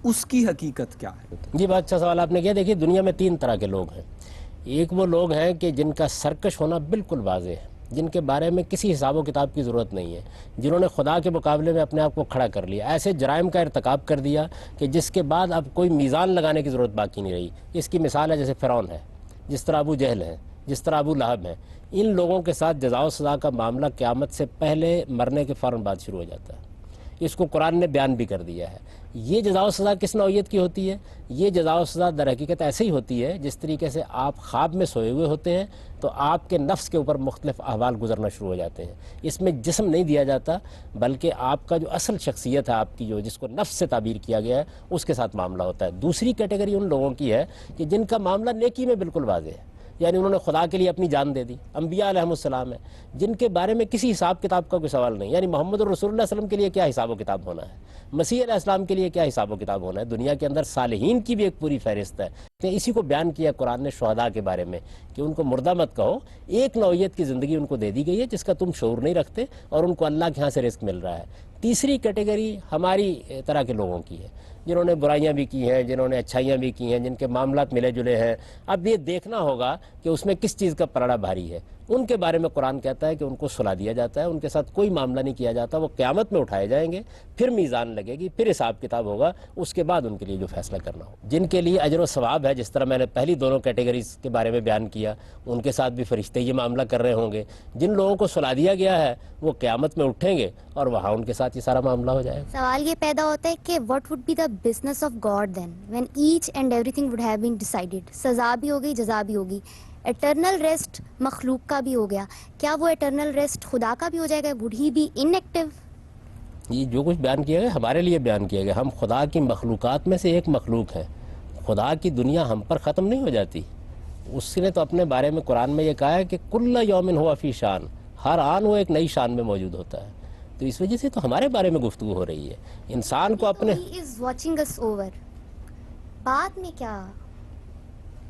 اس کی حقیقت کیا ہے؟ جی بہت اچھا سوال آپ نے کیا. دیکھیے دنیا میں 3 طرح کے لوگ ہیں. ایک وہ لوگ ہیں کہ جن کا سرکش ہونا بالکل واضح ہے، جن کے بارے میں کسی حساب و کتاب کی ضرورت نہیں ہے، جنہوں نے خدا کے مقابلے میں اپنے آپ کو کھڑا کر لیا، ایسے جرائم کا ارتکاب کر دیا کہ جس کے بعد اب کوئی میزان لگانے کی ضرورت باقی نہیں رہی. اس کی مثال ہے جیسے فرعون ہے، جس طرح ابو جہل ہے، جس طرح ابو لہب ہیں. ان لوگوں کے ساتھ جزا و سزا کا معاملہ قیامت سے پہلے مرنے کے فوراً بعد شروع ہو جاتا ہے. اس کو قرآن نے بیان بھی کر دیا ہے. یہ جزا و سزا کس نوعیت کی ہوتی ہے؟ یہ جزا و سزا در حقیقت ایسے ہی ہوتی ہے جس طریقے سے آپ خواب میں سوئے ہوئے ہوتے ہیں تو آپ کے نفس کے اوپر مختلف احوال گزرنا شروع ہو جاتے ہیں. اس میں جسم نہیں دیا جاتا بلکہ آپ کا جو اصل شخصیت ہے آپ کی، جو جس کو نفس سے تعبیر کیا گیا ہے، اس کے ساتھ معاملہ ہوتا ہے. دوسری کیٹیگری ان لوگوں کی ہے کہ جن کا معاملہ نیکی میں بالکل واضح ہے، یعنی انہوں نے خدا کے لیے اپنی جان دے دی. انبیاء علیہ السلام ہیں جن کے بارے میں کسی حساب کتاب کا کوئی سوال نہیں، یعنی محمد رسول اللہ علیہ وسلم کے لیے کیا حساب و کتاب ہونا ہے، مسیح علیہ السلام کے لیے کیا حساب و کتاب ہونا ہے. دنیا کے اندر صالحین کی بھی ایک پوری فہرست ہے. اسی کو بیان کیا قرآن نے شہداء کے بارے میں کہ ان کو مردہ مت کہو. ایک نوعیت کی زندگی ان کو دے دی گئی ہے جس کا تم شعور نہیں رکھتے اور ان کو اللہ کے ہاں سے رزق مل رہا ہے. تیسری کیٹیگری ہماری طرح کے لوگوں کی ہے جنہوں نے برائیاں بھی کی ہیں، جنہوں نے اچھائیاں بھی کی ہیں، جن کے معاملات ملے جلے ہیں. اب یہ دیکھنا ہوگا کہ اس میں کس چیز کا پلڑا بھاری ہے. ان کے بارے میں قرآن کہتا ہے کہ ان کو سلا دیا جاتا ہے، ان کے ساتھ کوئی معاملہ نہیں کیا جاتا. وہ قیامت میں اٹھائے جائیں گے، پھر میزان لگے گی، پھر حساب کتاب ہوگا، اس کے بعد ان کے لیے جو فیصلہ کرنا ہو. جن کے لیے اجر و ثواب ہے، جس طرح میں نے پہلی دونوں کیٹیگریز کے بارے میں بیان کیا، ان کے ساتھ بھی فرشتے یہ معاملہ کر رہے ہوں گے. جن لوگوں کو سلا دیا گیا ہے وہ قیامت میں اٹھیں گے اور وہاں ان کے ساتھ یہ سارا معاملہ ہو جائے گا. سوال یہ پیدا ہوتا ہے کہ what would be the business of God then when each and everything would have been decided. سزا بھی ہو گئی، جزا بھی ہوگی، ایٹرنل ریسٹ مخلوق کا بھی ہو گیا، کیا وہ ایٹرنل ریسٹ خدا کا بھی ہو جائے گا؟ would he be inactive؟ یہ جو کچھ بیان کیا گیا ہمارے لیے بیان کیا گیا. ہم خدا کی مخلوقات میں سے ایک مخلوق ہیں. خدا کی دنیا ہم پر ختم نہیں ہو جاتی. اس نے تو اپنے بارے میں قرآن میں یہ کہا ہے کہ کل یوم ہوا فی شان، ہر آن وہ ایک نئی شان میں موجود ہوتا ہے. تو اس وجہ سے تو ہمارے بارے میں گفتگو ہو رہی ہے. انسان کو اپنے He is watching us over. بعد میں کیا؟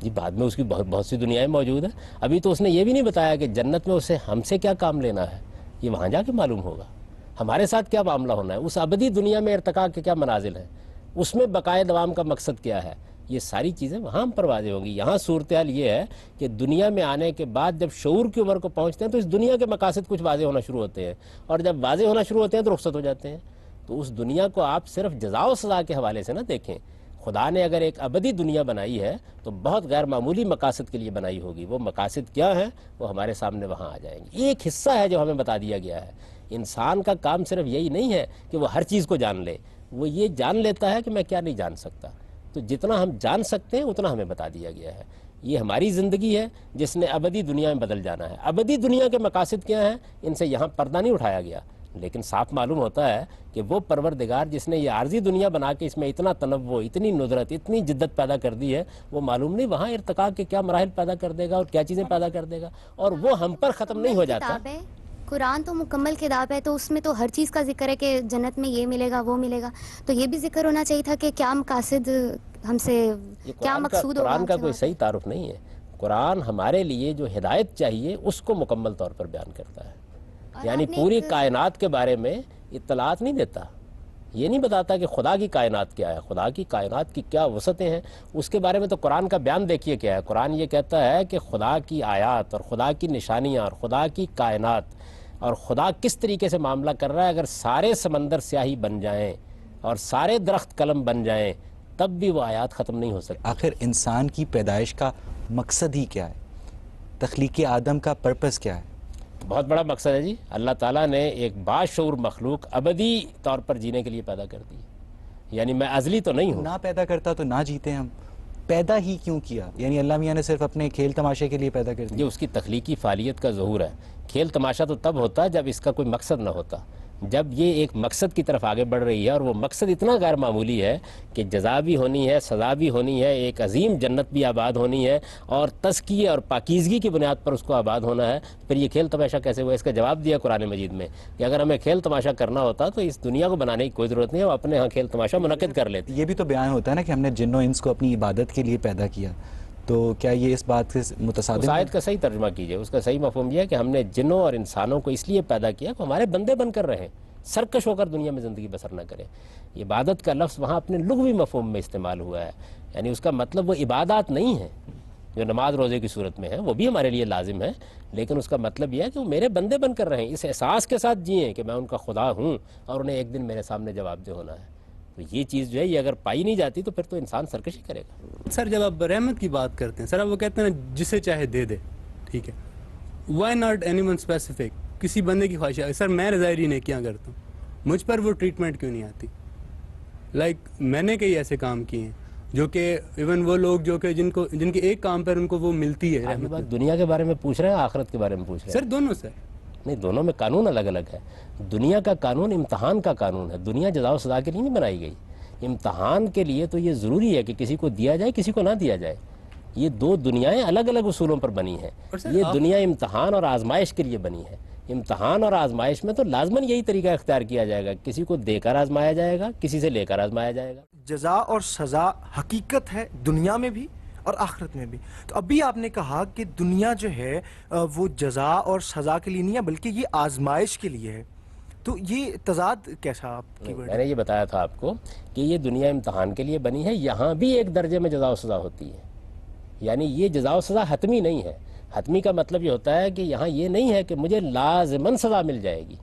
جی بعد میں اس کی بہت سی دنیایں موجود ہیں. ابھی تو اس نے یہ بھی نہیں بتایا کہ جنت میں اسے ہم سے کیا کام لینا ہے. یہ وہاں جا کے معلوم ہوگا ہمارے ساتھ کیا معاملہ ہونا ہے. اس ابدی دنیا میں ارتقاء کے کیا منازل ہیں، اس میں بقائے دوام کا مقصد کیا ہے. یہ ساری چیزیں وہاں ہم پر واضح ہوں گی. یہاں صورتحال یہ ہے کہ دنیا میں آنے کے بعد جب شعور کی عمر کو پہنچتے ہیں تو اس دنیا کے مقاصد کچھ واضح ہونا شروع ہوتے ہیں، اور جب واضح ہونا شروع ہوتے ہیں تو رخصت ہو جاتے ہیں. تو اس دنیا کو آپ صرف جزا و سزا کے حوالے سے نہ دیکھیں. خدا نے اگر ایک ابدی دنیا بنائی ہے تو بہت غیر معمولی مقاصد کے لیے بنائی ہوگی. وہ مقاصد کیا ہیں وہ ہمارے سامنے وہاں آ جائیں گے. ایک حصہ ہے جو ہمیں بتا دیا گیا ہے. انسان کا کام صرف یہی نہیں ہے کہ وہ ہر چیز کو جان لے، وہ یہ جان لیتا ہے کہ میں کیا نہیں جان سکتا. تو جتنا ہم جان سکتے ہیں اتنا ہمیں بتا دیا گیا ہے. یہ ہماری زندگی ہے جس نے ابدی دنیا میں بدل جانا ہے. ابدی دنیا کے مقاصد کیا ہیں ان سے یہاں پردہ نہیں اٹھایا گیا، لیکن صاف معلوم ہوتا ہے کہ وہ پروردگار جس نے یہ عارضی دنیا بنا کے اس میں اتنا تنوع، اتنی ندرت، اتنی جدت پیدا کر دی ہے، وہ معلوم نہیں وہاں ارتقاء کے کیا مراحل پیدا کر دے گا اور کیا چیزیں پیدا کر دے گا. اور وہ ہم پر ختم نہیں ہو جاتا. قرآن تو مکمل کتاب ہے، تو اس میں تو ہر چیز کا ذکر ہے کہ جنت میں یہ ملے گا وہ ملے گا. تو یہ بھی ذکر ہونا چاہیے تھا کہ کیا مقاصد ہم سے، کیا مقصود ہوگا. قرآن کا کوئی صحیح تعارف نہیں ہے. قرآن ہمارے لیے جو ہدایت چاہیے اس کو مکمل طور پر بیان کرتا ہے. یعنی پوری کائنات کے بارے میں اطلاعات نہیں دیتا. یہ نہیں بتاتا کہ خدا کی کائنات کیا ہے، خدا کی کائنات کی کیا وسعتیں ہیں. اس کے بارے میں تو قرآن کا بیان دیکھیے کیا ہے. قرآن یہ کہتا ہے کہ خدا کی آیات اور خدا کی نشانیاں اور خدا کی کائنات اور خدا کس طریقے سے معاملہ کر رہا ہے. اگر سارے سمندر سیاہی بن جائیں اور سارے درخت قلم بن جائیں تب بھی وہ آیات ختم نہیں ہو سکتی. آخر انسان کی پیدائش کا مقصد ہی کیا ہے؟ تخلیق آدم کا پرپس کیا ہے؟ بہت بڑا مقصد ہے جی. اللہ تعالیٰ نے ایک باشعور مخلوق ابدی طور پر جینے کے لیے پیدا کر دی. یعنی میں ازلی تو نہیں ہوں. نہ پیدا کرتا تو نہ جیتے ہم. پیدا ہی کیوں کیا؟ یعنی اللہ میاں نے صرف اپنے کھیل تماشے کے لیے پیدا کر دیا. یہ اس کی تخلیقی فعالیت کا ظہور ہے. کھیل تماشا تو تب ہوتا ہے جب اس کا کوئی مقصد نہ ہوتا. جب یہ ایک مقصد کی طرف آگے بڑھ رہی ہے اور وہ مقصد اتنا غیر معمولی ہے کہ جزا بھی ہونی ہے، سزا بھی ہونی ہے، ایک عظیم جنت بھی آباد ہونی ہے اور تزکیے اور پاکیزگی کی بنیاد پر اس کو آباد ہونا ہے، پھر یہ کھیل تماشا کیسے ہوا؟ اس کا جواب دیا قرآن مجید میں کہ اگر ہمیں کھیل تماشا کرنا ہوتا تو اس دنیا کو بنانے کی کوئی ضرورت نہیں ہے، وہ اپنے ہاں کھیل تماشا منعقد کر لیتے۔ یہ بھی تو بیان ہوتا ہے نا کہ ہم نے جن و انس کو اپنی عبادت کے لیے پیدا کیا، تو کیا یہ اس بات سے متصادم اس آیت کا صحیح ترجمہ کیجئے، اس کا صحیح مفہوم یہ ہے کہ ہم نے جنوں اور انسانوں کو اس لیے پیدا کیا کہ ہمارے بندے بن کر رہیں، سرکش ہو کر دنیا میں زندگی بسر نہ کریں۔ عبادت کا لفظ وہاں اپنے لغوی مفہوم میں استعمال ہوا ہے، یعنی اس کا مطلب وہ عبادات نہیں ہے جو نماز روزے کی صورت میں ہے، وہ بھی ہمارے لیے لازم ہے، لیکن اس کا مطلب یہ ہے کہ وہ میرے بندے بن کر رہیں، اس احساس کے ساتھ جئیں کہ میں ان کا خدا ہوں اور انہیں ایک دن میرے سامنے جواب دہ ہونا ہے۔ تو یہ چیز جو ہے یہ اگر پائی نہیں جاتی تو پھر تو انسان سرکشی کرے گا۔ سر جب آپ رحمت کی بات کرتے ہیں، سر اب وہ کہتے ہیں جسے چاہے دے دے، ٹھیک ہے، why not any one specific, کسی بندے کی خواہش ہے۔ سر میں رضائری نے کیا کرتا ہوں، مجھ پر وہ ٹریٹمنٹ کیوں نہیں آتی؟ لائک میں نے کئی ایسے کام کیے ہیں جو کہ ایون وہ لوگ جو کہ جن کے ایک کام پر ان کو وہ ملتی ہے۔ آپ بات دنیا کے بارے میں پوچھ رہے ہیں، آخرت کے بارے میں پوچھ رہے ہیں؟ سر دونوں سر۔ نہیں، دونوں میں قانون الگ الگ ہے۔ دنیا کا قانون امتحان کا قانون ہے، دنیا جزا و سزا کے لیے نہیں بنائی گئی۔ امتحان کے لیے تو یہ ضروری ہے کہ کسی کو دیا جائے، کسی کو نہ دیا جائے۔ یہ دو دنیایں الگ الگ اصولوں پر بنی ہیں۔ یہ دنیا امتحان اور آزمائش کے لیے بنی ہے۔ امتحان اور آزمائش میں تو لازماً یہی طریقہ اختیار کیا جائے گا، کسی کو دے کر آزمایا جائے گا، کسی سے لے کر آزمایا جائے گا۔ جزا اور سزا حقیقت ہے دنیا میں بھی اور آخرت میں بھی۔ تو ابھی آپ نے کہا کہ دنیا جو ہے وہ جزا اور سزا کے لیے نہیں ہے بلکہ یہ آزمائش کے لیے ہے، تو یہ تضاد کیسا آپ کی؟ میں نے یہ بتایا تھا آپ کو کہ یہ دنیا امتحان کے لیے بنی ہے، یہاں بھی ایک درجے میں جزا و سزا ہوتی ہے، یعنی یہ جزا و سزا حتمی نہیں ہے۔ حتمی کا مطلب یہ ہوتا ہے کہ یہاں یہ نہیں ہے کہ مجھے لازماً سزا مل جائے گی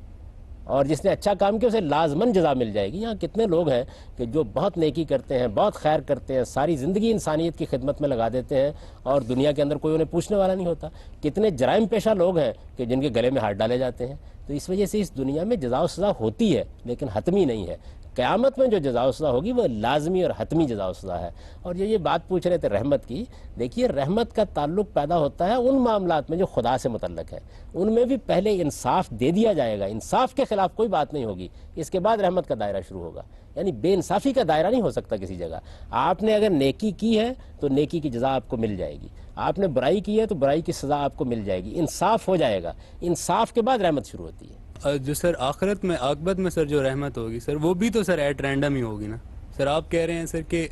اور جس نے اچھا کام کیا اسے لازماً جزا مل جائے گی۔ یہاں کتنے لوگ ہیں کہ جو بہت نیکی کرتے ہیں، بہت خیر کرتے ہیں، ساری زندگی انسانیت کی خدمت میں لگا دیتے ہیں اور دنیا کے اندر کوئی انہیں پوچھنے والا نہیں ہوتا۔ کتنے جرائم پیشہ لوگ ہیں کہ جن کے گلے میں ہاتھ ڈالے جاتے ہیں۔ تو اس وجہ سے اس دنیا میں جزا و سزا ہوتی ہے لیکن حتمی نہیں ہے۔ قیامت میں جو جزا و سزا ہوگی وہ لازمی اور حتمی جزا و سزا ہے۔ اور یہ بات پوچھ رہے تھے رحمت کی، دیکھیے رحمت کا تعلق پیدا ہوتا ہے ان معاملات میں جو خدا سے متعلق ہے، ان میں بھی پہلے انصاف دے دیا جائے گا، انصاف کے خلاف کوئی بات نہیں ہوگی، اس کے بعد رحمت کا دائرہ شروع ہوگا۔ یعنی بے انصافی کا دائرہ نہیں ہو سکتا کسی جگہ۔ آپ نے اگر نیکی کی ہے تو نیکی کی جزا آپ کو مل جائے گی، آپ نے برائی کی ہے تو برائی کی سزا آپ کو مل جائے گی، انصاف ہو جائے گا، انصاف کے بعد رحمت شروع ہوتی ہے۔ جو سر آخرت میں عاقبت میں سر جو رحمت ہوگی سر وہ بھی تو سر ایٹ رینڈم ہی ہوگی نا سر۔ آپ کہہ رہے ہیں سر کہ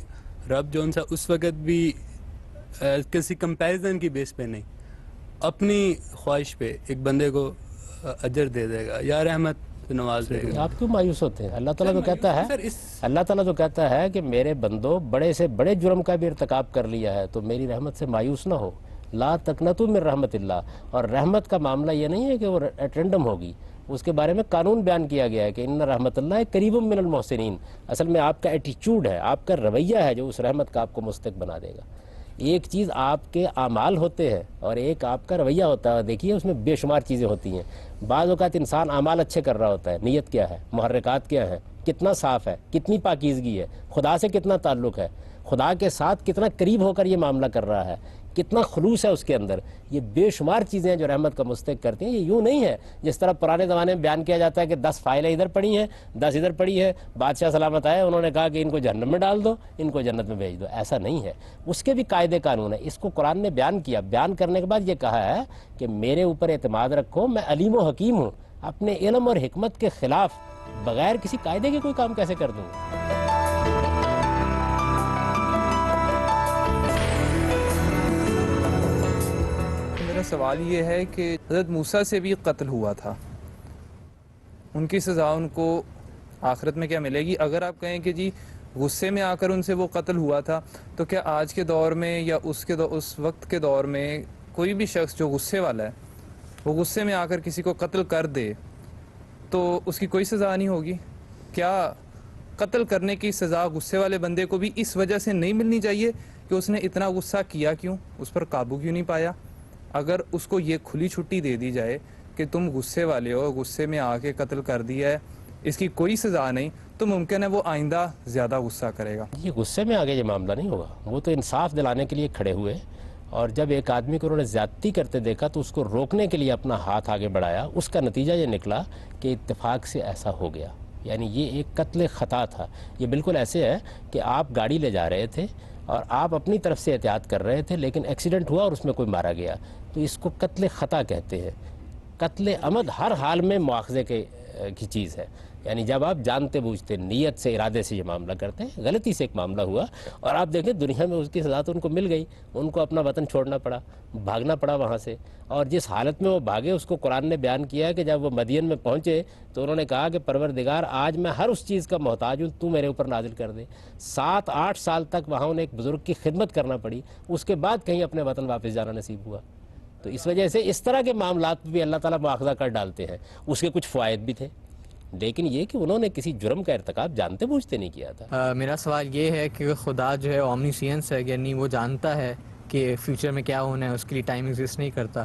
رب جو ان سا اس وقت بھی کسی کمپیریزن کی بیس پہ نہیں، اپنی خواہش پہ ایک بندے کو اجر دے دے گا یا رحمت نواز دے گا۔ آپ کیوں مایوس ہوتے ہیں؟ اللہ تعالیٰ تو کہتا ہے، اللہ تعالیٰ تو کہتا ہے کہ میرے بندو بڑے سے بڑے جرم کا بھی ارتکاب کر لیا ہے تو میری رحمت سے مایوس نہ ہو، لا تقنطوا من رحمت اللہ۔ اور رحمت کا معاملہ یہ نہیں ہے کہ وہ ایٹ رینڈم ہوگی، اس کے بارے میں قانون بیان کیا گیا ہے کہ ان رحمت اللہ قریب من المحسنین۔ اصل میں آپ کا ایٹیچیوڈ ہے، آپ کا رویہ ہے جو اس رحمت کا آپ کو مستحق بنا دے گا۔ ایک چیز آپ کے اعمال ہوتے ہیں اور ایک آپ کا رویہ ہوتا ہے، دیکھیے اس میں بے شمار چیزیں ہوتی ہیں۔ بعض اوقات انسان اعمال اچھے کر رہا ہوتا ہے، نیت کیا ہے، محرکات کیا ہیں، کتنا صاف ہے، کتنی پاکیزگی ہے، خدا سے کتنا تعلق ہے، خدا کے ساتھ کتنا قریب ہو کر یہ معاملہ کر رہا ہے، کتنا خلوص ہے اس کے اندر۔ یہ بے شمار چیزیں ہیں جو رحمت کا مستحق کرتی ہیں۔ یہ یوں نہیں ہے جس طرح پرانے زمانے میں بیان کیا جاتا ہے کہ 10 فائلیں ادھر پڑی ہیں، 10 ادھر پڑی ہے، بادشاہ سلامت آئے انہوں نے کہا کہ ان کو جہنم میں ڈال دو، ان کو جنت میں بھیج دو۔ ایسا نہیں ہے، اس کے بھی قاعدے قانون ہیں۔ اس کو قرآن نے بیان کیا، بیان کرنے کے بعد یہ کہا ہے کہ میرے اوپر اعتماد رکھو، میں علیم و حکیم ہوں، اپنے علم اور حکمت کے خلاف بغیر کسی قاعدے کے کوئی کام کیسے کر دوں؟ میرا سوال یہ ہے کہ حضرت موسیٰ سے بھی قتل ہوا تھا، ان کی سزا ان کو آخرت میں کیا ملے گی؟ اگر آپ کہیں کہ جی غصے میں آ کر ان سے وہ قتل ہوا تھا، تو کیا آج کے دور میں یا اس وقت کے دور میں کوئی بھی شخص جو غصے والا ہے وہ غصے میں آ کر کسی کو قتل کر دے تو اس کی کوئی سزا نہیں ہوگی؟ کیا قتل کرنے کی سزا غصے والے بندے کو بھی اس وجہ سے نہیں ملنی چاہیے کہ اس نے اتنا غصہ کیا کیوں، اس پر قابو کیوں نہیں پایا؟ اگر اس کو یہ کھلی چھٹی دے دی جائے کہ تم غصے والے ہو، غصے میں آ کے قتل کر دیا ہے، اس کی کوئی سزا نہیں، تو ممکن ہے وہ آئندہ زیادہ غصہ کرے گا۔ یہ غصے میں آگے یہ معاملہ نہیں ہوگا، وہ تو انصاف دلانے کے لیے کھڑے ہوئے اور جب ایک آدمی کو انہوں نے زیادتی کرتے دیکھا تو اس کو روکنے کے لیے اپنا ہاتھ آگے بڑھایا. اس کا نتیجہ یہ نکلا کہ اتفاق سے ایسا ہو گیا. یعنی یہ ایک قتل خطا تھا. یہ بالکل ایسے ہے کہ آپ گاڑی لے جا رہے تھے اور آپ اپنی طرف سے احتیاط کر رہے تھے, لیکن ایکسیڈنٹ ہوا اور اس میں کوئی مارا گیا. تو اس کو قتل خطا کہتے ہیں. قتل عمد ہر حال میں مواخذے کی چیز ہے. یعنی جب آپ جانتے بوجھتے نیت سے ارادے سے یہ معاملہ کرتے ہیں, غلطی سے ایک معاملہ ہوا اور آپ دیکھیں دنیا میں اس کی سزا تو ان کو مل گئی. ان کو اپنا وطن چھوڑنا پڑا, بھاگنا پڑا وہاں سے, اور جس حالت میں وہ بھاگے اس کو قرآن نے بیان کیا ہے کہ جب وہ مدین میں پہنچے تو انہوں نے کہا کہ پروردگار آج میں ہر اس چیز کا محتاج ہوں, تو میرے اوپر نازل کر دے. 7-8 سال تک وہاں انہیں ایک بزرگ کی خدمت کرنا پڑی, اس کے بعد کہیں اپنے وطن واپس جانا نصیب ہوا. تو اس وجہ سے اس طرح کے معاملات بھی اللہ تعالیٰ مواخذہ کر ڈالتے ہیں. اس کے کچھ فوائد بھی تھے, لیکن یہ کہ انہوں نے کسی جرم کا ارتکاب جانتے بوجھتے نہیں کیا تھا. میرا سوال یہ ہے کہ خدا جو ہے اومنیسینس ہے, یعنی وہ جانتا ہے کہ فیوچر میں کیا ہونا ہے, اس کے لیے ٹائم ایگزسٹ نہیں کرتا.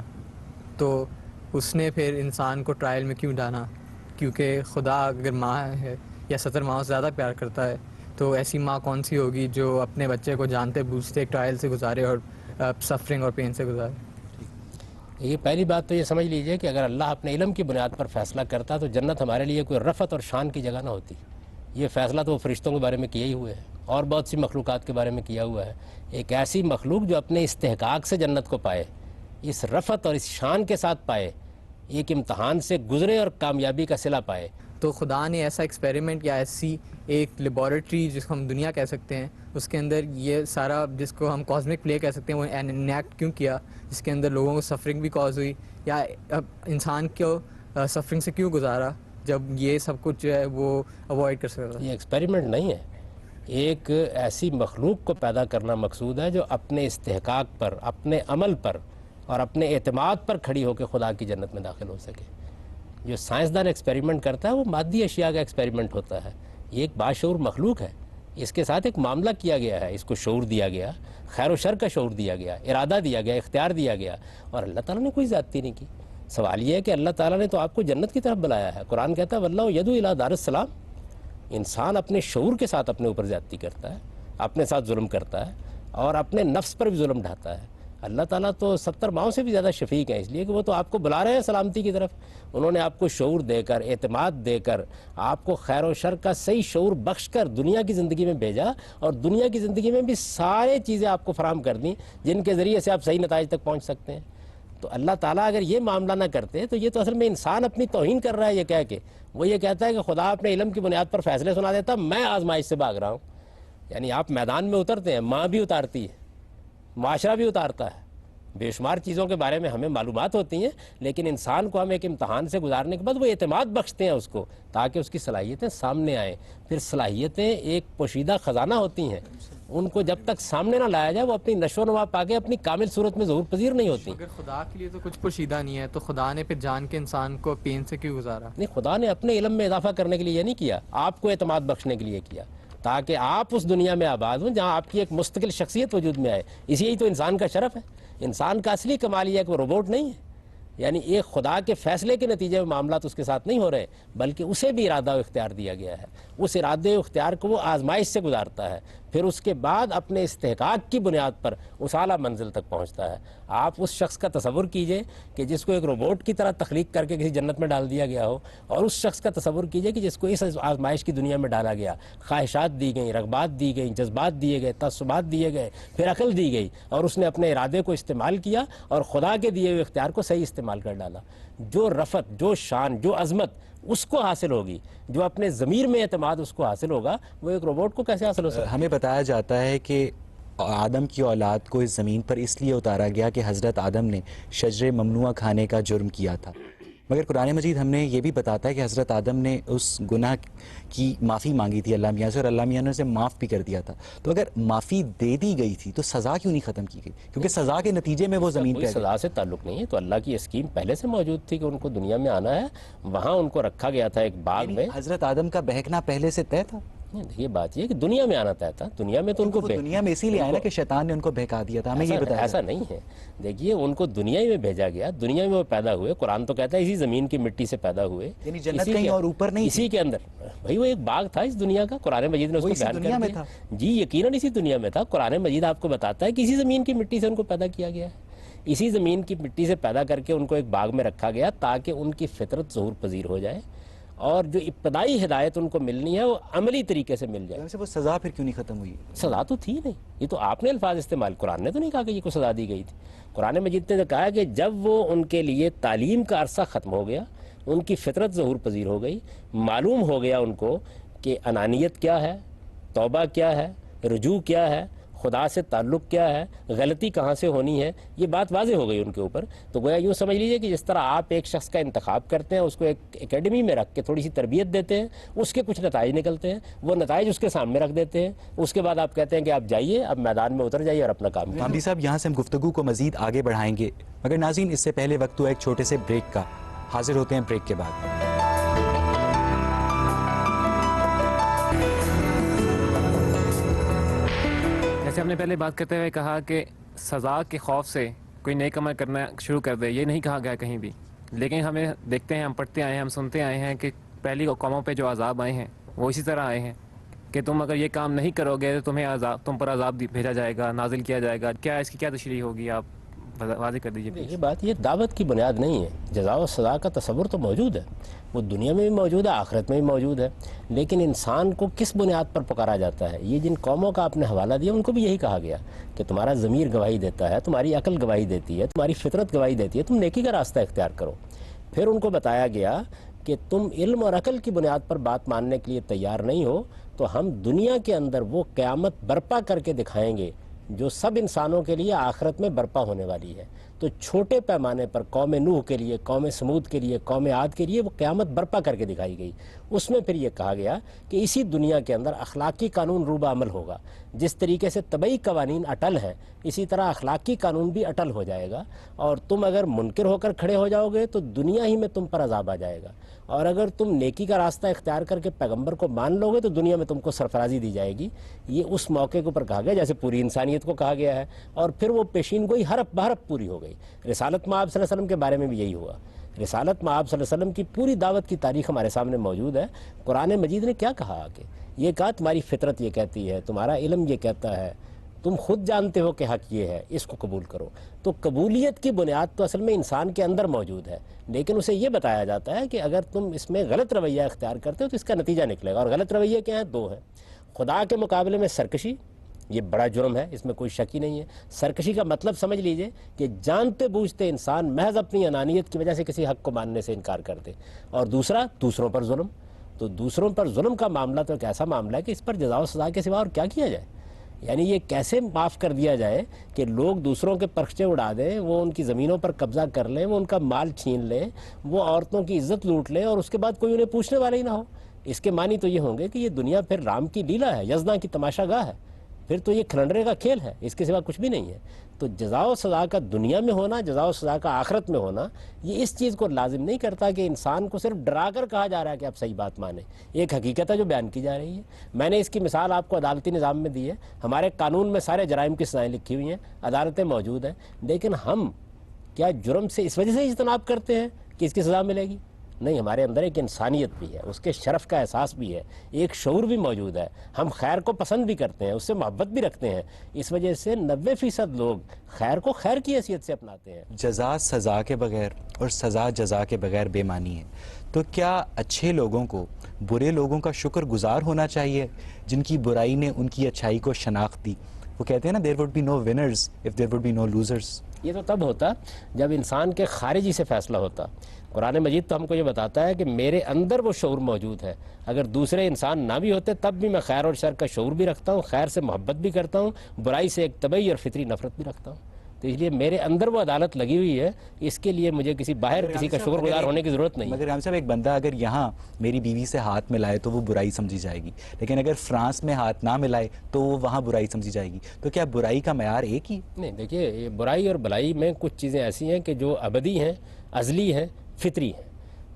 تو اس نے پھر انسان کو ٹرائل میں کیوں ڈالا؟ کیونکہ خدا اگر ماں ہے یا 70 ماں سے زیادہ پیار کرتا ہے تو ایسی ماں کون سی ہوگی جو اپنے بچے کو جانتے بوجھتے ایک ٹرائل سے گزارے اور سفرنگ اور پین سے گزارے؟ یہ پہلی بات تو یہ سمجھ لیجئے کہ اگر اللہ اپنے علم کی بنیاد پر فیصلہ کرتا تو جنت ہمارے لیے کوئی رفعت اور شان کی جگہ نہ ہوتی. یہ فیصلہ تو وہ فرشتوں کے بارے میں کیا ہی ہوئے ہے اور بہت سی مخلوقات کے بارے میں کیا ہوا ہے. ایک ایسی مخلوق جو اپنے استحقاق سے جنت کو پائے, اس رفعت اور اس شان کے ساتھ پائے, ایک امتحان سے گزرے اور کامیابی کا صلہ پائے. تو خدا نے ایسا ایکسپیریمنٹ یا ایسی ایک لیبارٹری جس کو ہم دنیا کہہ سکتے ہیں, اس کے اندر یہ سارا جس کو ہم کاسمک پلے کہہ سکتے ہیں وہ انیکٹ کیوں کیا, جس کے اندر لوگوں کو سفرنگ بھی کاز ہوئی, یا انسان کو سفرنگ سے کیوں گزارا جب یہ سب کچھ جو ہے وہ اوائڈ کر سکتا؟ یہ ایکسپیریمنٹ نہیں ہے. ایک ایسی مخلوق کو پیدا کرنا مقصود ہے جو اپنے استحقاق پر, اپنے عمل پر اور اپنے اعتماد پر کھڑی ہو کے خدا کی جنت میں داخل ہو سکے. جو سائنسدان ایکسپیریمنٹ کرتا ہے وہ مادی اشیاء کا ایکسپیریمنٹ ہوتا ہے. یہ ایک باشعور مخلوق ہے, اس کے ساتھ ایک معاملہ کیا گیا ہے, اس کو شعور دیا گیا, خیر و شر کا شعور دیا گیا, ارادہ دیا گیا, اختیار دیا گیا, اور اللہ تعالیٰ نے کوئی زیادتی نہیں کی. سوال یہ ہے کہ اللہ تعالیٰ نے تو آپ کو جنت کی طرف بلایا ہے. قرآن کہتا ہے واللہ یدعو الی دار السلام. انسان اپنے شعور کے ساتھ اپنے اوپر زیادتی کرتا ہے, اپنے ساتھ ظلم کرتا ہے اور اپنے نفس پر بھی ظلم ڈھاتا ہے. اللہ تعالیٰ تو 70 ماؤں سے بھی زیادہ شفیق ہیں, اس لیے کہ وہ تو آپ کو بلا رہے ہیں سلامتی کی طرف. انہوں نے آپ کو شعور دے کر, اعتماد دے کر, آپ کو خیر و شر کا صحیح شعور بخش کر دنیا کی زندگی میں بھیجا, اور دنیا کی زندگی میں بھی سارے چیزیں آپ کو فراہم کر دیں جن کے ذریعے سے آپ صحیح نتائج تک پہنچ سکتے ہیں. تو اللہ تعالیٰ اگر یہ معاملہ نہ کرتے تو یہ تو اصل میں انسان اپنی توہین کر رہا ہے. یہ کہہ کے وہ یہ کہتا ہے کہ خدا اپنے علم کی بنیاد پر فیصلے سنا دیتا, میں آزمائش سے بھاگ رہا ہوں. یعنی آپ میدان میں اترتے ہیں, ماں بھی اتارتی ہے, معاشرہ بھی اتارتا ہے, بے شمار چیزوں کے بارے میں ہمیں معلومات ہوتی ہیں, لیکن انسان کو ہم ایک امتحان سے گزارنے کے بعد وہ اعتماد بخشتے ہیں اس کو تاکہ اس کی صلاحیتیں سامنے آئیں. پھر صلاحیتیں ایک پوشیدہ خزانہ ہوتی ہیں, ان کو جب تک سامنے نہ لایا جائے وہ اپنی نشو و نما پا کے اپنی کامل صورت میں ظہور پذیر نہیں ہوتی. اگر خدا کے لیے تو کچھ پوشیدہ نہیں ہے تو خدا نے پھر جان کے انسان کو پین سے کیوں گزارا؟ نہیں, خدا نے اپنے علم میں اضافہ کرنے کے لیے یہ نہیں کیا, آپ کو اعتماد بخشنے کے لیے کیا تاکہ آپ اس دنیا میں آباد ہوں جہاں آپ کی ایک مستقل شخصیت وجود میں آئے. اسی تو انسان کا شرف ہے. انسان کا اصلی کمال یہ ہے کہ وہ روبوٹ نہیں ہے. یعنی ایک خدا کے فیصلے کے نتیجے میں معاملات اس کے ساتھ نہیں ہو رہے, بلکہ اسے بھی ارادہ و اختیار دیا گیا ہے. اس ارادے و اختیار کو وہ آزمائش سے گزارتا ہے, پھر اس کے بعد اپنے استحقاق کی بنیاد پر اس اعلیٰ منزل تک پہنچتا ہے. آپ اس شخص کا تصور کیجئے کہ جس کو ایک روبوٹ کی طرح تخلیق کر کے کسی جنت میں ڈال دیا گیا ہو, اور اس شخص کا تصور کیجئے کہ جس کو اس آزمائش کی دنیا میں ڈالا گیا, خواہشات دی گئیں, رغبات دی گئیں, جذبات دیے گئے, تعصبات دیے گئے, پھر عقل دی گئی, اور اس نے اپنے ارادے کو استعمال کیا اور خدا کے دیے ہوئے اختیار کو صحیح استعمال کر ڈالا. جو رفعت, جو شان, جو عظمت اس کو حاصل ہوگی, جو اپنے ضمیر میں اعتماد اس کو حاصل ہوگا, وہ ایک روبوٹ کو کیسے حاصل ہو سکتا ہے؟ ہمیں بتایا جاتا ہے کہ آدم کی اولاد کو اس زمین پر اس لیے اتارا گیا کہ حضرت آدم نے شجر ممنوعہ کھانے کا جرم کیا تھا. مگر قرآن مجید ہم نے یہ بھی بتاتا ہے کہ حضرت آدم نے اس گناہ کی معافی مانگی تھی اللہ میاں سے, اور اللہ میاں نے اسے معاف بھی کر دیا تھا. تو اگر معافی دے دی گئی تھی تو سزا کیوں نہیں ختم کی گئی؟ کیونکہ سزا کے نتیجے میں وہ زمین پہ سزا سے تعلق نہیں ہے. تو اللہ کی اسکیم پہلے سے موجود تھی کہ ان کو دنیا میں آنا ہے, وہاں ان کو رکھا گیا تھا ایک باغ میں. حضرت آدم کا بہکنا پہلے سے طے تھا. یہ بات یہ کہ دنیا میں آنا طے تھا. دنیا میں تو ان کو دنیا میں اسی لیے آیا نا کہ شیطان نے ان کو بہکا دیا تھا. ہمیں یہ بتایا ایسا نہیں ہے. دیکھیے ان کو دنیا میں بھیجا گیا, دنیا میں وہ پیدا ہوئے. قرآن تو کہتا ہے اسی زمین کی مٹی سے پیدا ہوئے, یعنی جنت کہیں اور اوپر نہیں, اسی کے اندر. بھائی وہ ایک باغ تھا اس دنیا کا, قرآن مجید نے اس کو بیان کر دیا. جی یقیناً اسی دنیا میں تھا. قرآن مجید آپ کو بتاتا ہے کہ اسی زمین کی مٹی سے ان کو پیدا کیا گیا ہے. اسی زمین کی مٹی سے پیدا کر کے ان کو ایک باغ میں رکھا گیا تاکہ ان کی فطرت ظہور پذیر ہو جائے, اور جو ابتدائی ہدایت ان کو ملنی ہے وہ عملی طریقے سے مل جائے. ویسے وہ سزا پھر کیوں نہیں ختم ہوئی؟ سزا تو تھی نہیں. یہ تو آپ نے الفاظ استعمال, قرآن نے تو نہیں کہا کہ یہ کو سزا دی گئی تھی. قرآن مجید نے کہا کہ جب وہ ان کے لیے تعلیم کا عرصہ ختم ہو گیا, ان کی فطرت ظہور پذیر ہو گئی, معلوم ہو گیا ان کو کہ انانیت کیا ہے, توبہ کیا ہے, رجوع کیا ہے, خدا سے تعلق کیا ہے, غلطی کہاں سے ہونی ہے, یہ بات واضح ہو گئی ان کے اوپر. تو گویا یوں سمجھ لیجئے کہ جس طرح آپ ایک شخص کا انتخاب کرتے ہیں, اس کو ایک اکیڈمی میں رکھ کے تھوڑی سی تربیت دیتے ہیں, اس کے کچھ نتائج نکلتے ہیں, وہ نتائج اس کے سامنے رکھ دیتے ہیں, اس کے بعد آپ کہتے ہیں کہ آپ جائیے, اب میدان میں اتر جائیے اور اپنا کام کامبی صاحب یہاں سے ہم گفتگو کو مزید آگے بڑھائیں گے, مگر ناظرین اس سے پہلے وقت ہوا ایک چھوٹے سے بریک کا. حاضر ہوتے ہیں بریک کے بعد. جیسے ہم نے پہلے بات کرتے ہوئے کہا کہ سزا کے خوف سے کوئی نیک عمل کرنا شروع کر دے, یہ نہیں کہا گیا کہیں بھی. لیکن ہمیں دیکھتے ہیں, ہم پڑھتے آئے ہیں, ہم سنتے آئے ہیں کہ پہلی قوموں پہ جو عذاب آئے ہیں وہ اسی طرح آئے ہیں کہ تم اگر یہ کام نہیں کرو گے تو تم پر عذاب بھیجا جائے گا, نازل کیا جائے گا. کیا اس کی کیا تشریح ہوگی, آپ واضح کر دیجیے. یہ بات یہ دعوت کی بنیاد نہیں ہے. جزا و سزا کا تصور تو موجود ہے, وہ دنیا میں بھی موجود ہے, آخرت میں بھی موجود ہے, لیکن انسان کو کس بنیاد پر پکارا جاتا ہے. یہ جن قوموں کا آپ نے حوالہ دیا ان کو بھی یہی کہا گیا کہ تمہارا ضمیر گواہی دیتا ہے, تمہاری عقل گواہی دیتی ہے, تمہاری فطرت گواہی دیتی ہے, تم نیکی کا راستہ اختیار کرو. پھر ان کو بتایا گیا کہ تم علم اور عقل کی بنیاد پر بات ماننے کے لیے تیار نہیں ہو تو ہم دنیا کے اندر وہ قیامت برپا کر کے دکھائیں گے جو سب انسانوں کے لیے آخرت میں برپا ہونے والی ہے. تو چھوٹے پیمانے پر قوم نوح کے لیے, قوم سمود کے لیے, قوم عاد کے لیے وہ قیامت برپا کر کے دکھائی گئی. اس میں پھر یہ کہا گیا کہ اسی دنیا کے اندر اخلاقی قانون روبہ عمل ہوگا. جس طریقے سے طبعی قوانین اٹل ہیں اسی طرح اخلاقی قانون بھی اٹل ہو جائے گا, اور تم اگر منکر ہو کر کھڑے ہو جاؤ گے تو دنیا ہی میں تم پر عذاب آ جائے گا, اور اگر تم نیکی کا راستہ اختیار کر کے پیغمبر کو مان لو گے تو دنیا میں تم کو سرفرازی دی جائے گی. یہ اس موقع کے اوپر کہا گیا جیسے پوری انسانیت کو کہا گیا ہے, اور پھر وہ پیشین گوئی حرف بحرف پوری ہو گئی. رسالت مآب صلی اللہ علیہ وسلم کے بارے میں بھی یہی ہوا. رسالت مآب صلی اللہ علیہ وسلم کی پوری دعوت کی تاریخ ہمارے سامنے موجود ہے. قرآن مجید نے کیا کہا کہ یہ کہا تمہاری فطرت یہ کہتی ہے, تمہارا علم یہ کہتا ہے, تم خود جانتے ہو کہ حق یہ ہے, اس کو قبول کرو. تو قبولیت کی بنیاد تو اصل میں انسان کے اندر موجود ہے, لیکن اسے یہ بتایا جاتا ہے کہ اگر تم اس میں غلط رویہ اختیار کرتے ہو تو اس کا نتیجہ نکلے گا. اور غلط رویہ کیا ہیں؟ دو ہیں. خدا کے مقابلے میں سرکشی, یہ بڑا جرم ہے, اس میں کوئی شک ہی نہیں ہے. سرکشی کا مطلب سمجھ لیجئے کہ جانتے بوجھتے انسان محض اپنی انانیت کی وجہ سے کسی حق کو ماننے سے انکار کر دے. اور دوسرا, دوسروں پر ظلم. تو دوسروں پر ظلم کا معاملہ تو ایک ایسا معاملہ ہے کہ اس پر جزا و سزا کے سوا اور کیا کیا جائے. یعنی یہ کیسے معاف کر دیا جائے کہ لوگ دوسروں کے پرخچے اڑا دیں, وہ ان کی زمینوں پر قبضہ کر لیں, وہ ان کا مال چھین لیں, وہ عورتوں کی عزت لوٹ لیں, اور اس کے بعد کوئی انہیں پوچھنے والا ہی نہ ہو. اس کے معنی تو یہ ہوں گے کہ یہ دنیا پھر رام کی لیلا ہے, یزنا کی تماشا گاہ ہے, پھر تو یہ کھلنڈرے کا کھیل ہے, اس کے سوا کچھ بھی نہیں ہے. تو جزا و سزا کا دنیا میں ہونا, جزا و سزا کا آخرت میں ہونا, یہ اس چیز کو لازم نہیں کرتا کہ انسان کو صرف ڈرا کر کہا جا رہا ہے کہ آپ صحیح بات مانیں. ایک حقیقت ہے جو بیان کی جا رہی ہے. میں نے اس کی مثال آپ کو عدالتی نظام میں دی ہے. ہمارے قانون میں سارے جرائم کی سزائیں لکھی ہوئی ہیں, عدالتیں موجود ہیں, لیکن ہم کیا جرم سے اس وجہ سے اجتناب کرتے ہیں کہ اس کی سزا ملے گی؟ نہیں, ہمارے اندر ایک انسانیت بھی ہے, اس کے شرف کا احساس بھی ہے, ایک شعور بھی موجود ہے. ہم خیر کو پسند بھی کرتے ہیں, اس سے محبت بھی رکھتے ہیں. اس وجہ سے 90% لوگ خیر کو خیر کی حیثیت سے اپناتے ہیں. جزا سزا کے بغیر اور سزا جزا کے بغیر بے معنی ہے. تو کیا اچھے لوگوں کو برے لوگوں کا شکر گزار ہونا چاہیے جن کی برائی نے ان کی اچھائی کو شناخت دی؟ وہ کہتے ہیں نا, there would be no winners if there would be no losers. یہ تو تب ہوتا جب انسان کے خارجی سے فیصلہ ہوتا. قرآن مجید تو ہم کو یہ بتاتا ہے کہ میرے اندر وہ شعور موجود ہے. اگر دوسرے انسان نہ بھی ہوتے تب بھی میں خیر اور شر کا شعور بھی رکھتا ہوں, خیر سے محبت بھی کرتا ہوں, برائی سے ایک طبعی اور فطری نفرت بھی رکھتا ہوں. تو اس لیے میرے اندر وہ عدالت لگی ہوئی ہے, اس کے لیے مجھے کسی باہر کسی کا شکر گزار ہونے کی ضرورت نہیں. مگر ہم صاحب, ایک بندہ اگر یہاں میری بیوی سے ہاتھ ملائے تو وہ برائی سمجھی جائے گی, لیکن اگر فرانس میں ہاتھ نہ ملائے تو وہ وہاں برائی سمجھی جائے گی. تو کیا برائی کا معیار ایک ہی؟ نہیں, دیکھیے یہ برائی اور بلائی میں کچھ چیزیں ایسی ہیں کہ جو ابدی ہیں, ازلی ہیں, فطری ہیں,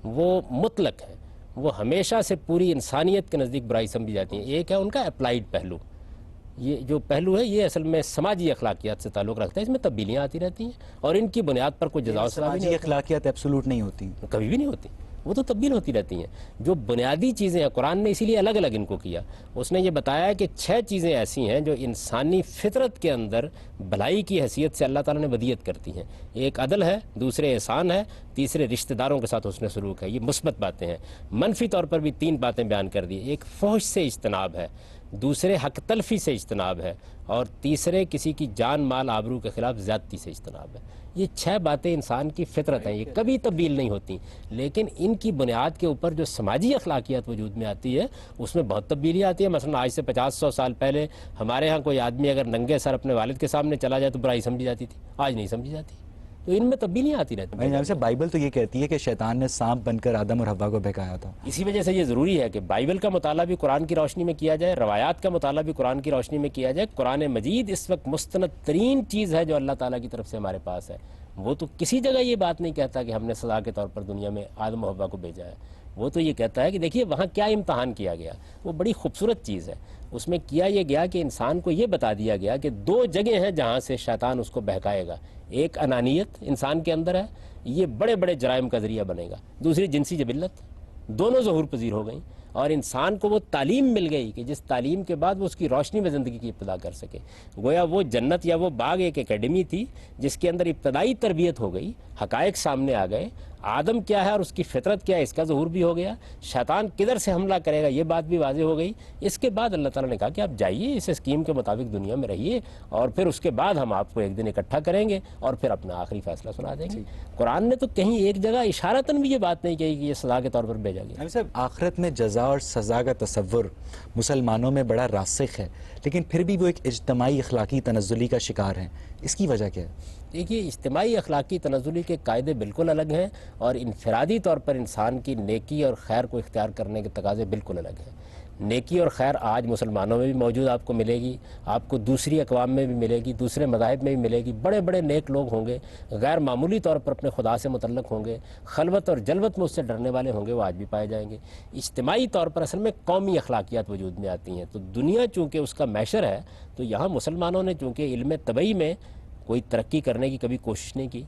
وہ مطلق ہیں. وہ ہمیشہ سے پوری انسانیت کے نزدیک برائی سمجھی جاتی ہیں. ایک ہے ان کا اپلائیڈ پہلو، یہ جو پہلو ہے یہ اصل میں سماجی اخلاقیات سے تعلق رکھتا ہے. اس میں تبدیلیاں آتی رہتی ہیں اور ان کی بنیاد پر کوئی جزا و سزا بھی نہیں. اخلاقیات ایبسولوٹ نہیں ہوتی، کبھی بھی نہیں ہوتی، وہ تو تبدیل ہوتی رہتی ہیں. جو بنیادی چیزیں ہیں قرآن نے اسی لیے الگ الگ ان کو کیا. اس نے یہ بتایا کہ 6 چیزیں ایسی ہیں جو انسانی فطرت کے اندر بھلائی کی حیثیت سے اللہ تعالیٰ نے ودیت کرتی ہیں. ایک عدل ہے، دوسرے احسان ہے، تیسرے رشتہ داروں کے ساتھ حسن سلوک ہے. یہ مثبت باتیں ہیں. منفی طور پر بھی 3 باتیں بیان کر دی. ایک فحش سے اجتناب ہے، دوسرے حق تلفی سے اجتناب ہے، اور تیسرے کسی کی جان مال آبرو کے خلاف زیادتی سے اجتناب ہے. یہ 6 باتیں انسان کی فطرت ہیں، یہ کبھی تبدیل نہیں ہوتی. لیکن ان کی بنیاد کے اوپر جو سماجی اخلاقیات وجود میں آتی ہے اس میں بہت تبدیلی آتی ہے. مثلا آج سے 50-100 سال پہلے ہمارے ہاں کوئی آدمی اگر ننگے سر اپنے والد کے سامنے چلا جائے تو برائی سمجھی جاتی تھی، آج نہیں سمجھی جاتی. تو ان میں تبدیلیاں آتی رہتی ہیں. سے بائبل تو یہ کہتی ہے کہ شیطان نے سانپ بن کر آدم اور حوا کو بہکایا تھا. اسی وجہ سے یہ ضروری ہے کہ بائبل کا مطالعہ بھی قرآن کی روشنی میں کیا جائے، روایات کا مطالعہ بھی قرآن کی روشنی میں کیا جائے. قرآن مجید اس وقت مستند ترین چیز ہے جو اللہ تعالیٰ کی طرف سے ہمارے پاس ہے. وہ تو کسی جگہ یہ بات نہیں کہتا کہ ہم نے سزا کے طور پر دنیا میں آدم و حوا کو بھیجا ہے. وہ تو یہ کہتا ہے کہ دیکھیے وہاں کیا امتحان کیا گیا. وہ بڑی خوبصورت چیز ہے. اس میں کیا یہ گیا کہ انسان کو یہ بتا دیا گیا کہ 2 جگہیں ہیں جہاں سے شیطان اس کو بہکائے گا. ایک انانیت انسان کے اندر ہے، یہ بڑے بڑے جرائم کا ذریعہ بنے گا. دوسری جنسی جبلت. دونوں ظہور پذیر ہو گئیں اور انسان کو وہ تعلیم مل گئی کہ جس تعلیم کے بعد وہ اس کی روشنی میں زندگی کی ابتدا کر سکے. گویا وہ جنت یا وہ باغ ایک اکیڈمی تھی جس کے اندر ابتدائی تربیت ہو گئی، حقائق سامنے آ گئے، آدم کیا ہے اور اس کی فطرت کیا ہے اس کا ظہور بھی ہو گیا، شیطان کدھر سے حملہ کرے گا یہ بات بھی واضح ہو گئی. اس کے بعد اللہ تعالیٰ نے کہا کہ آپ جائیے اس اسکیم کے مطابق دنیا میں رہیے اور پھر اس کے بعد ہم آپ کو ایک دن اکٹھا کریں گے اور پھر اپنا آخری فیصلہ سنا دیں گے. قرآن نے تو کہیں ایک جگہ اشارتاً بھی یہ بات نہیں کہی کہ یہ سزا کے طور پر بھیجا گیا. صاحب آخرت میں جزا اور سزا کا تصور مسلمانوں میں بڑا راسخ ہے، لیکن پھر بھی وہ ایک اجتماعی اخلاقی تنزلی کا شکار ہیں. اس کی وجہ کیا ہے؟ دیکھیے اجتماعی اخلاقی تنزلی کے قاعدے بالکل الگ ہیں اور انفرادی طور پر انسان کی نیکی اور خیر کو اختیار کرنے کے تقاضے بالکل الگ ہیں. نیکی اور خیر آج مسلمانوں میں بھی موجود آپ کو ملے گی، آپ کو دوسری اقوام میں بھی ملے گی، دوسرے مذاہب میں بھی ملے گی. بڑے بڑے نیک لوگ ہوں گے، غیر معمولی طور پر اپنے خدا سے متعلق ہوں گے، خلوت اور جلوت میں اس سے ڈرنے والے ہوں گے، وہ آج بھی پائے جائیں گے. اجتماعی طور پر اصل میں قومی اخلاقیات وجود میں آتی ہیں. تو دنیا چونکہ اس کا میشر ہے تو یہاں مسلمانوں نے چونکہ علم طبعی میں کوئی ترقی کرنے کی کبھی کوشش نہیں کی.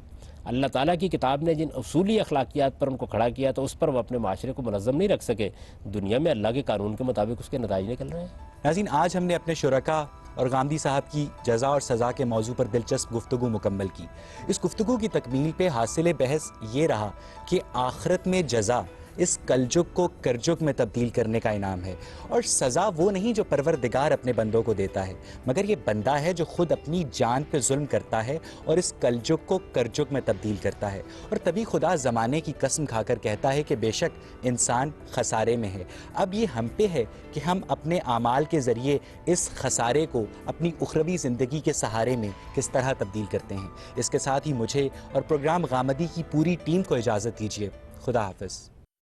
اللہ تعالیٰ کی کتاب نے جن اصولی اخلاقیات پر ان کو کھڑا کیا تو اس پر وہ اپنے معاشرے کو منظم نہیں رکھ سکے. دنیا میں اللہ کے قانون کے مطابق اس کے نتائج نکل رہے ہیں. ناظرین، آج ہم نے اپنے شرکا اور غامدی صاحب کی جزا اور سزا کے موضوع پر دلچسپ گفتگو مکمل کی. اس گفتگو کی تکمیل پہ حاصل بحث یہ رہا کہ آخرت میں جزا اس کلجگ کو کرجگ میں تبدیل کرنے کا انعام ہے، اور سزا وہ نہیں جو پروردگار اپنے بندوں کو دیتا ہے، مگر یہ بندہ ہے جو خود اپنی جان پہ ظلم کرتا ہے اور اس کلجگ کو کرجگ میں تبدیل کرتا ہے. اور تبھی خدا زمانے کی قسم کھا کر کہتا ہے کہ بے شک انسان خسارے میں ہے. اب یہ ہم پہ ہے کہ ہم اپنے اعمال کے ذریعے اس خسارے کو اپنی اخروی زندگی کے سہارے میں کس طرح تبدیل کرتے ہیں. اس کے ساتھ ہی مجھے اور پروگرام غامدی کی پوری ٹیم کو اجازت دیجیے. خدا حافظ.